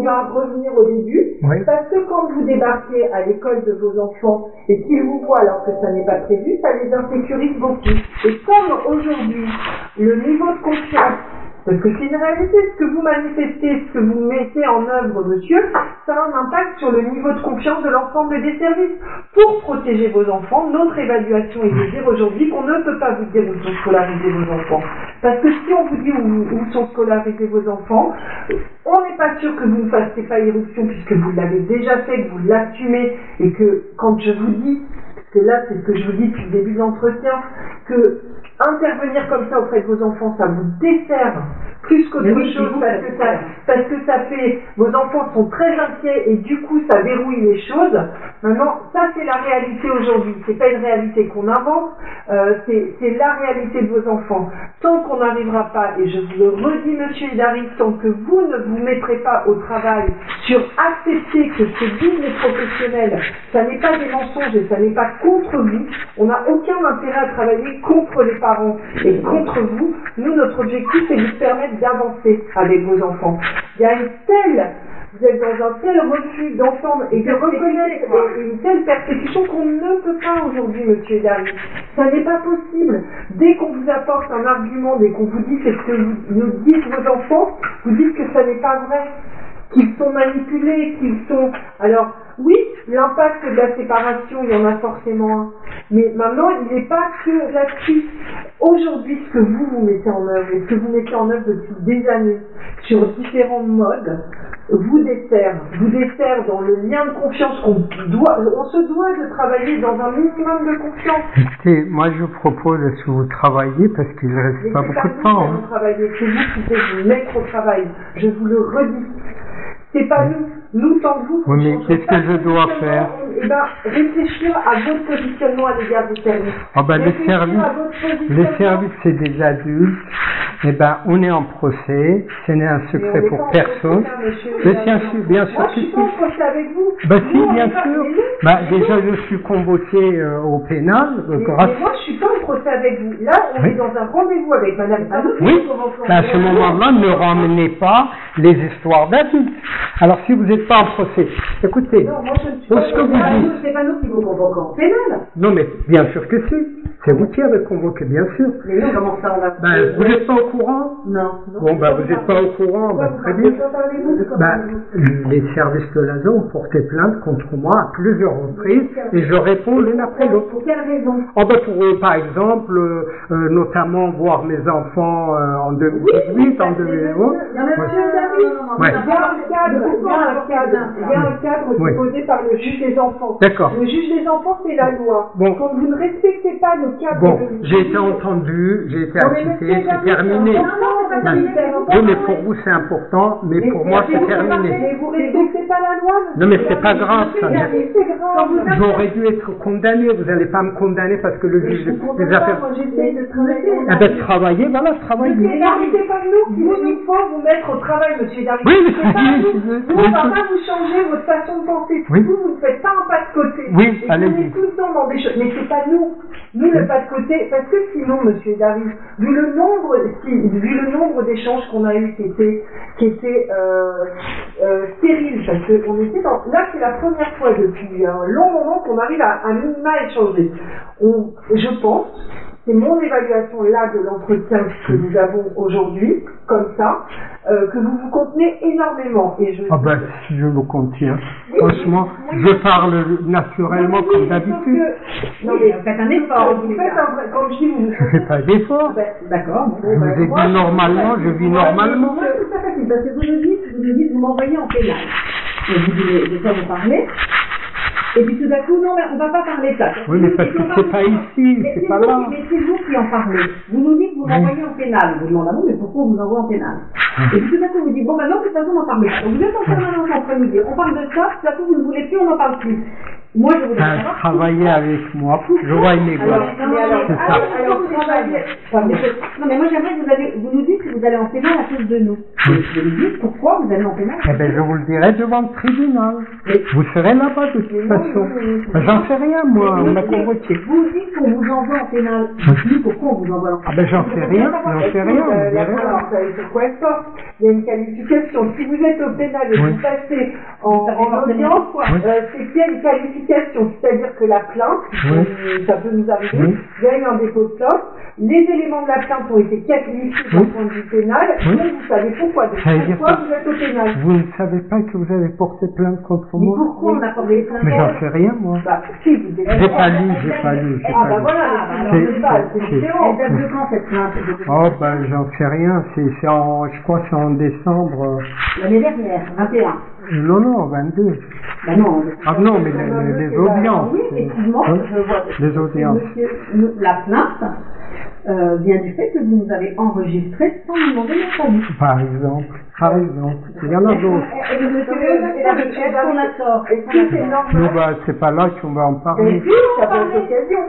va revenir au début. Oui. Parce que quand vous débarquez à l'école de vos enfants et qu'ils vous voient alors que ça n'est pas prévu, ça les insécurise beaucoup. Et comme aujourd'hui, le niveau de confiance, parce que c'est une réalité, ce que vous manifestez, ce que vous mettez en œuvre, monsieur, ça a un impact sur le niveau de confiance de l'ensemble des services. Pour protéger vos enfants, notre évaluation est de dire aujourd'hui qu'on ne peut pas vous dire où sont scolarisés vos enfants. Parce que si on vous dit où sont scolarisés vos enfants, on n'est pas sûr que vous ne fassiez pas irruption puisque vous l'avez déjà fait, que vous l'assumez et que quand je vous dis, parce que là c'est ce que je vous dis depuis le début de l'entretien, que intervenir comme ça auprès de vos enfants, ça vous dessert plus qu'autre chose parce que ça fait, vos enfants sont très inquiets et du coup ça verrouille les choses. Maintenant, ça c'est la réalité aujourd'hui, c'est pas une réalité qu'on invente, c'est la réalité de vos enfants. Tant qu'on n'arrivera pas, et je vous le redis monsieur Idari, tant que vous ne vous mettrez pas au travail sur accepter que ce que disent les professionnels, ça n'est pas des mensonges et ça n'est pas contre vous, on n'a aucun intérêt à travailler contre les parents et contre vous. Nous, notre objectif c'est de vous permettre d'avancer avec vos enfants. Il y a vous êtes dans un tel refus d'entendre et de reconnaître une telle persécution qu'on ne peut pas aujourd'hui, monsieur Idari. Ça n'est pas possible. Dès qu'on vous apporte un argument, dès qu'on vous dit c'est ce que nous disent vos enfants, vous dites que ça n'est pas vrai, qu'ils sont manipulés, qu'ils sont... Alors, oui, l'impact de la séparation, il y en a forcément un. Mais maintenant, il n'est pas que là-dessus. Aujourd'hui, ce que vous mettez en œuvre, et ce que vous mettez en œuvre depuis des années, sur différents modes, vous dessert dans le lien de confiance on se doit de travailler dans un minimum de confiance. Écoutez, moi je vous propose que vous travaillez parce qu'il ne reste pas beaucoup de temps. C'est vous qui devez vous mettre au travail. Je vous le redis. C'est pas nous. Nous, tant que vous, oui, mais qu'est-ce que je dois faire? Eh ben, réfléchir à votre positionnement à l'égard des services. Ah ben, les services, c'est des adultes. Eh ben, on est en procès. Ce n'est un secret pour personne. Mais bien sûr moi, je suis pas en procès avec vous. Ben si, bien sûr. Ben, déjà, je suis convoqué au pénal. Mais moi, je suis pas en procès avec vous. Là, on est dans un rendez-vous avec madame Anouk. Oui, ben, à ce moment-là, ne ramenez pas les histoires d'adultes. Alors, si vous n'êtes pas en procès, écoutez, non, moi, je ne suis pas ce que vous dites... C'est pas nous qui vous convoquons en pénal. Non, mais bien sûr que si. C'est vous qui avez convoqué, bien sûr. Mais nous, comment ça, on va... Ben, vous n'êtes pas au courant? Non. Bon, ben, vous n'êtes pas au courant, ben, très bien. Ben, les services de l'ASE ont porté plainte contre moi à plusieurs reprises et je réponds l'une après l'autre. Pour quelle raison? Oh, ben, pour, par exemple, notamment voir mes enfants en 2018, en 2011. Il y a un cadre qui est posé par le juge des enfants. D'accord. Le juge des enfants, c'est la loi. Bon. Quand vous ne respectez pas le cadre... Bon, j'ai été entendu, j'ai été acquitté, c'est terminé. Oui, mais pour vous c'est important, mais pour moi c'est terminé. Mais vous respectez pas la loi. Non, mais c'est pas grave, ça. J'aurais dû grave. être condamné, vous n'allez pas me condamner parce que le juge des affaires... Moi, j'essaie de travailler. Eh ben, travailler, voilà, travailler. Mais c'est pas nous qui il faut vous mettre au travail, monsieur Darry. Oui, mais c'est pas nous. Nous, on va pas vous changer votre façon de penser. Oui. Vous ne faites pas un pas de côté. Oui, et allez-y. vous êtes tout le temps dans des choses. Mais c'est pas nous. Nous, le pas de côté, parce que sinon, monsieur Darry, vu le nombre d'échanges qu'on a eu qui étaient stériles, parce qu'on était dans... Là, c'est la première fois depuis un long moment qu'on arrive à minima échanger. Je pense... C'est mon évaluation là de l'entretien que nous avons aujourd'hui, comme ça, que vous vous contenez énormément. Et je... Ah ben, si je me contiens. Franchement, je parle naturellement comme d'habitude. Non mais faites un effort. Vous faites un vrai... Comme je dis, vous ne fais pas d'effort. D'accord. Je vous ai dit normalement, je vis normalement. Moi, c'est tout à fait facile, parce que vous me dites, vous m'envoyez en pénal. Et vous voulez de quoi vous parler. Et puis tout d'un coup, non, mais on va pas parler de ça. Oui, mais parce que c'est pas ici, c'est pas là. Mais c'est vous qui en parlez. Vous nous dites que vous l'envoyez en pénal. Vous demandez à vous, mais pourquoi on vous envoie en pénal? Et puis tout d'un coup, vous dites, bon, maintenant, de toute façon, on n'en parle pas. Donc vous êtes en permanence en train de nous dire, on parle de ça, tout d'un coup, vous ne voulez plus, on n'en parle plus. Moi, je voudrais savoir. Travailler avec moi, je vois mes gosses. Alors, travailler. Non, mais moi, j'aimerais que vous nous dites que vous allez en pénal à cause de nous. Je vous dis pourquoi vous allez en pénal. Eh bien, je vous le dirai devant le tribunal. Vous serez là-bas de toute façon. J'en sais rien, moi, on m'a convoqué. Vous dites qu'on vous envoie en pénal. Je dis pourquoi on vous envoie en pénal. Ah ben, j'en sais rien, Vous savez sur quoi elle porte. Il y a une qualification. Si vous êtes au pénal et que vous passez en audience, c'est qu'il y a une qualification. C'est-à-dire que la plainte, ça peut nous arriver, il y a eu un dépôt de plainte, les éléments de la plainte ont été qualifiés d'un point de vue pénal, donc vous savez pourquoi. Donc pourquoi vous êtes au pénal. Vous ne savez pas que vous avez porté plainte contre moi? Pourquoi on a porté plainte? Mais j'en sais rien, moi. Si, vous êtes... J'ai pas lu. Ah bah voilà, c'est différent. Elle date de quand cette plainte? Oh ben j'en sais rien, je crois que c'est en décembre. L'année dernière, 21. Non, 22. Ben non, ah non, mais les audiences. Oui, effectivement, je vois. Les audiences. La plainte vient du fait que vous nous avez enregistré sans nous demander notre avis. Par exemple. Il y en a d'autres. Est-ce qu'on a tort? Non, bah, c'est pas là qu'on va en parler. Ça va être l'occasion.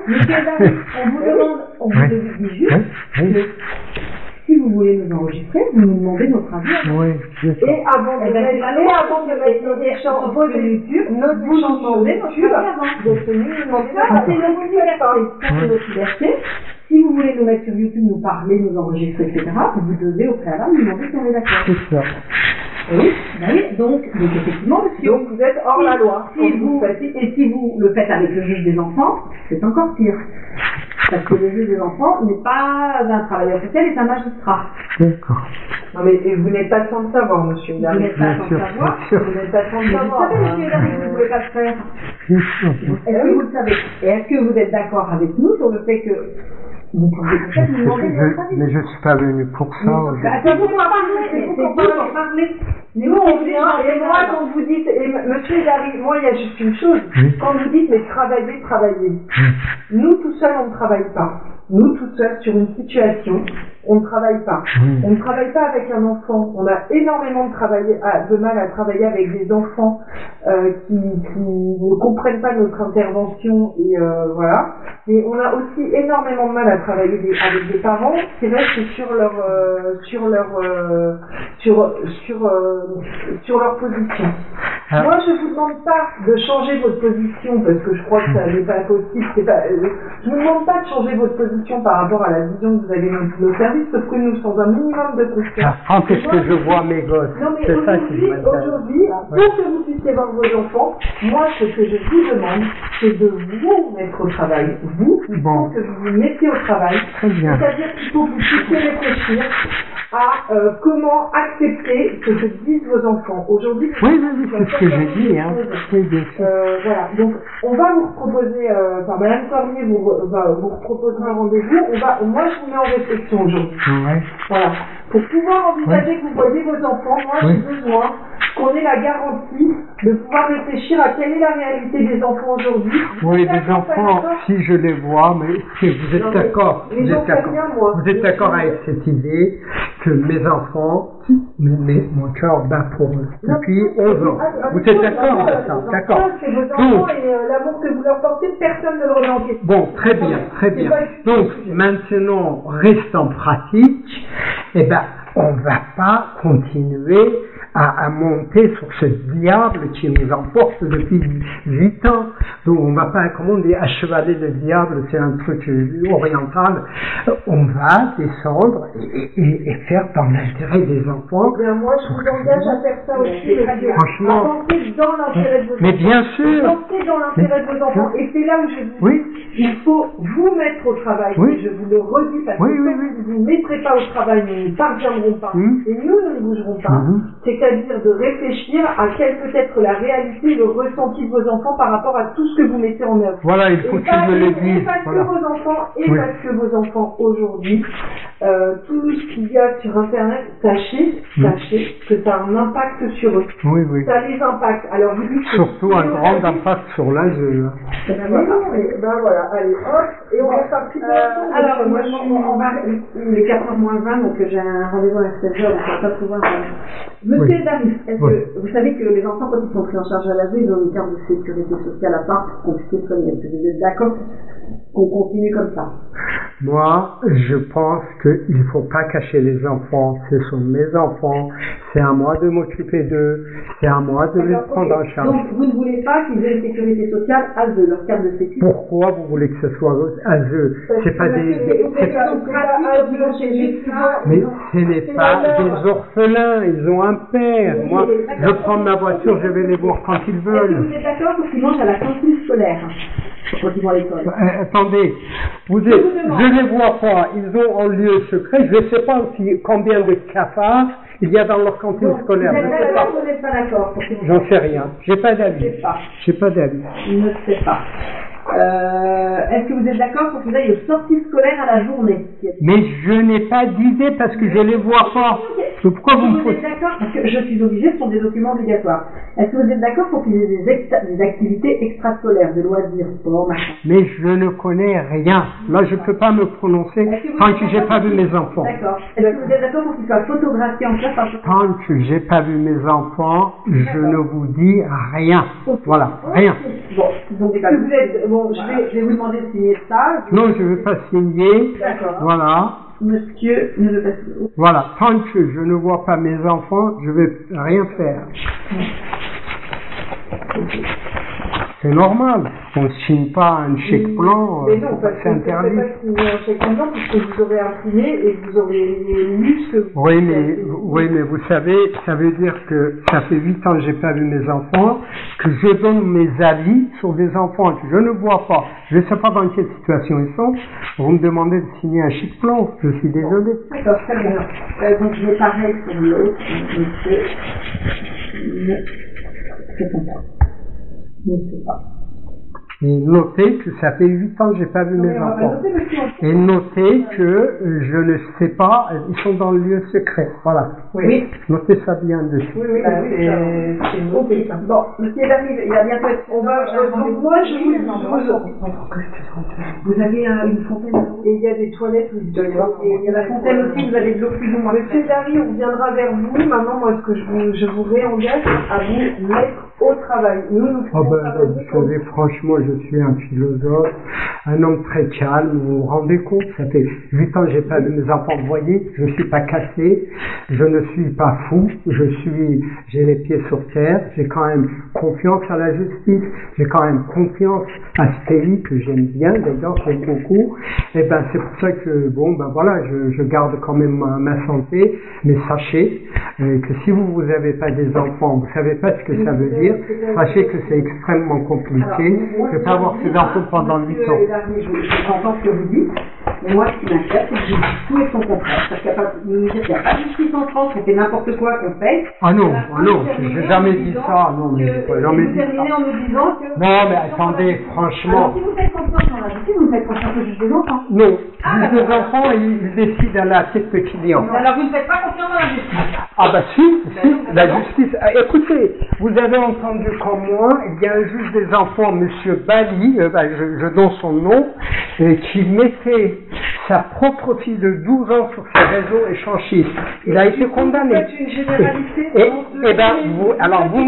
On vous demande, on vous dit juste si vous voulez nous enregistrer, vous nous demandez notre avis. Oui, et avant de mettre nos échanges sur YouTube, vous nous demandez notre avis avant. Vous êtes venu nous demander notre avis. C'est notre liberté. Si vous voulez nous mettre sur YouTube, nous parler, nous enregistrer, etc., vous devez au préalable nous demander si on est d'accord. C'est ça. Oui, donc effectivement, monsieur. Donc vous êtes hors la loi. Et si vous le faites avec le juge des enfants, c'est encore pire. Parce que le juge des enfants n'est pas un travailleur social, il est un magistrat. D'accord. Non mais vous n'êtes pas sans le savoir, monsieur. Vous n'êtes pas sans le savoir. Vous n'êtes pas sans le savoir. Vous savez, monsieur Hidari, que vous ne pouvez pas le faire. Est-ce que vous le savez? Et est-ce que vous êtes d'accord avec nous sur le fait que vous pouvez peut-être nous demander notre avis? Mais je ne suis pas venu pour ça. Attends, vous m'en parlez. Nous, on vient, et moi, quand vous dites, et monsieur Hidari, moi, il y a juste une chose. Quand vous dites, mais travailler. Nous, tout seuls, on ne travaille pas. Nous, tout seuls, sur une situation, on ne travaille pas. On ne travaille pas avec un enfant. On a énormément de mal à travailler avec des enfants qui ne comprennent pas notre intervention et voilà. Mais on a aussi énormément de mal à travailler avec des parents qui restent sur leur position. Moi, je vous demande pas de changer votre position parce que je crois que ça n'est pas possible. Je vous demande pas de changer votre position par rapport à la vision que vous avez de nos services, sauf que nous sommes un minimum de confiance. Quand est-ce que je vois mes gosses? Non mais aujourd'hui, pour que vous puissiez voir vos enfants, moi ce que je vous demande, c'est de vous mettre au travail. Il faut que vous vous mettiez au travail. Très bien. C'est-à-dire qu'il faut que vous puissiez réfléchir à comment accepter ce que disent vos enfants. Aujourd'hui, oui, c'est ce que j'ai dit. Oui, bien sûr. Voilà, donc on va vous proposer, Madame Cormier va vous proposer un rendez-vous. Moi je vous mets en réflexion aujourd'hui. Ouais. Voilà. Pour pouvoir envisager que vous voyez vos enfants, moi j'ai besoin qu'on ait la garantie de pouvoir réfléchir à quelle est la réalité des enfants aujourd'hui. Oui, les enfants, si je les vois, mais vous êtes d'accord. Vous êtes d'accord avec cette idée que mes enfants, mon cœur bat pour eux depuis 11 ans. Vous êtes d'accord avec ça? D'accord. C'est vos enfants et l'amour que vous leur portez, personne ne le remet en question. Bon, très bien. Donc, maintenant, reste en pratique, on va pas continuer à monter sur ce diable qui nous emporte depuis 8 ans. Donc on va pas, comment on dit, achevaler le diable, c'est un truc oriental. On va descendre et faire dans l'intérêt des enfants. Bien, moi je vous engage à faire ça aussi. Franchement. Pensez dans l'intérêt de vos enfants. Mais bien sûr. Pensez dans l'intérêt de vos enfants. Et c'est là où je vous dis, il faut vous mettre au travail. Et je vous le redis parce que si vous ne vous mettrez pas au travail, nous ne parviendrons pas. Et nous ne bougerons pas. C'est c'est-à-dire de réfléchir à quelle peut être la réalité, le ressenti de vos enfants par rapport à tout ce que vous mettez en œuvre. Voilà, il faut Et que je le et dise. parce Voilà. que vos enfants, et Oui. parce que vos enfants aujourd'hui, tout ce qu'il y a sur Internet, sachez que ça a un impact sur eux. Oui, oui. Ça les impacte. Alors vous dites que Surtout un grand impact sur l'âge. Ben voilà, allez, hop, et on va partir. Alors, moi, on va, il est 4h moins 20, donc j'ai un rendez-vous à 16h, donc on va pas pouvoir. Monsieur Oui. Daris, est-ce Oui. que vous savez que les enfants, quand ils sont pris en charge à la vie, ils ont une carte de sécurité sociale à part pour qu'on puisse soigner. Est-ce que vous êtes d'accord qu'on continue comme ça? Moi, je pense qu'il ne faut pas cacher les enfants. Ce sont mes enfants. C'est à moi de m'occuper d'eux. C'est à moi de les prendre en charge. Donc, vous ne voulez pas qu'ils aient une sécurité sociale à eux, leur carte de sécurité? Pourquoi vous voulez que ce soit à eux? C'est pas des... Mais ce n'est pas des orphelins. Ils ont un père. Moi, je prends ma voiture, je vais les voir quand ils Est-ce que veulent. vous êtes d'accord pour qu'ils mangent à la cantine scolaire quand ils vont à l'école? Attendez, je ne les vois pas, ils ont en lieu secret, je ne sais pas combien de cafards il y a dans leur cantine scolaire, Vous je ne êtes sais d'accord pas. ou vous n'êtes pas d'accord? J'en sais rien, j'ai pas Je d'avis. ne sais pas. J'ai pas d'avis. Je ne sais pas. Est-ce que vous êtes d'accord pour qu'ils aillent aux sorties scolaires à la journée? Mais je n'ai pas d'idée parce que je les vois pas. Donc pourquoi vous me Vous posez... êtes d'accord? Parce que je suis obligée, ce sont des documents obligatoires. Est-ce que vous êtes d'accord pour qu'ils aient des activités extrascolaires, des loisirs, sport, machin? Mais je ne connais rien. Là, je ne peux pas me prononcer tant que j'ai pas vu mes enfants. D'accord. Est-ce que vous êtes d'accord pour qu'ils soient photographiés en classe? Tant que j'ai pas vu mes enfants, je ne vous dis rien. Voilà, rien. Bon, donc Est-ce que vous êtes, bon, je vais vous demander de signer ça. Non, je ne veux pas signer. D'accord. Voilà. Monsieur ne veut pas signer. Voilà, tant que je ne vois pas mes enfants, je vais rien faire. C'est normal, on ne signe pas un chèque blanc, mais non, parce c'est que vous ne interdit. pouvez pas signer un chèque en blanc puisque vous aurez imprimé et que vous aurez lu ce que vous Oui, mais vous savez, ça veut dire que ça fait 8 ans que j'ai pas vu mes enfants, que je donne mes avis sur des enfants que je ne vois pas. Je ne sais pas dans quelle situation ils sont. Vous me demandez de signer un chèque blanc, je suis désolé. D'accord, très bien. Donc je vais pareil pour l'autre, monsieur. Je ne sais pas. Je ne sais pas. Et notez que ça fait 8 ans que j'ai pas vu mes enfants. Et notez que je ne sais pas, ils sont dans le lieu secret. Voilà. Oui. Notez ça bien dessus. Oui, c'est noté. Bon, monsieur David, il va bientôt être... On va, donc moi Vous avez une fontaine et il y a des toilettes où il doit y avoir. et il y a la fontaine aussi, vous avez de l'eau plus ou moins. Monsieur Dari, on viendra vers vous. Maintenant, moi, ce que je vous réengage à vous mettre au travail. Nous Ah vous savez, franchement, je suis un philosophe, un homme très calme, vous vous rendez compte, ça fait 8 ans que j'ai pas vu mes enfants, vous voyez, je suis pas cassé, je ne suis pas fou, j'ai les pieds sur terre, j'ai quand même confiance à la justice, j'ai quand même confiance à ce pays que j'aime bien, d'ailleurs, j'aime beaucoup, et ben c'est pour ça que, bon, ben voilà, je garde quand même ma santé, mais sachez que si vous avez pas des enfants, vous savez pas ce que ça veut dire, sachez que c'est extrêmement compliqué de ne pas avoir ses enfants pendant 8 ans. J'entends ce que vous dites, mais moi, ce qui m'inquiète, c'est que j'ai dit tout et son contraire. Parce qu'il n'y a pas de justice en France, qu'on fait n'importe quoi, qu'on fait. Ah non, j'ai jamais dit ça, non, mais j'ai jamais dit ça. En nous disant que... Non, mais attendez, franchement. Alors, si vous faites confiance dans la justice, vous faites confiance au juge des enfants. Non, juge des enfants, ils décident à la tête de client. Alors, vous ne faites pas confiance dans la justice. Ah bah si, la justice. Écoutez, vous avez entendu comme moi, il y a un juge des enfants, monsieur Bali, je donne son nom, qui mettait sa propre fille de 12 ans sur ses réseaux échangistes. Il a été condamné. Une généralité. Et ben, vous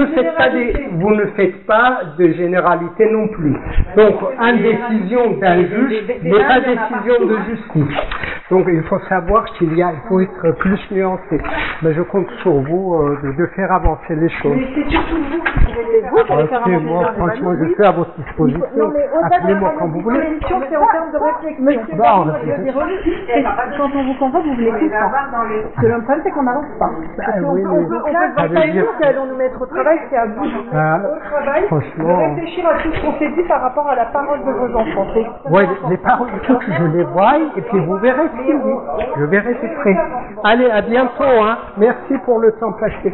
ne faites pas de généralité non plus. Donc, une décision d'un juge n'est pas décision de justice. Donc, il faut savoir il faut être plus nuancé. Mais je compte sur vous de faire avancer les choses. Mais c'est surtout vous qui pouvez faire avancer. Moi, franchement, je suis à votre disposition. Appelez-moi quand vous voulez. L'émission, c'est en termes de réflexion. Monsieur, quand on vous convoque, vous venez tout le temps. Le problème, c'est qu'on n'avance pas. On peut pas dire qu'allons nous mettre au travail, c'est à vous au travail de réfléchir à tout ce qu'on s'est dit par rapport à la parole de vos enfants. Oui, les paroles, il faut que je les voie et puis vous verrez ce qu'il dit. Je verrai tout près. Allez, à bientôt, hein. Merci pour le temps passé.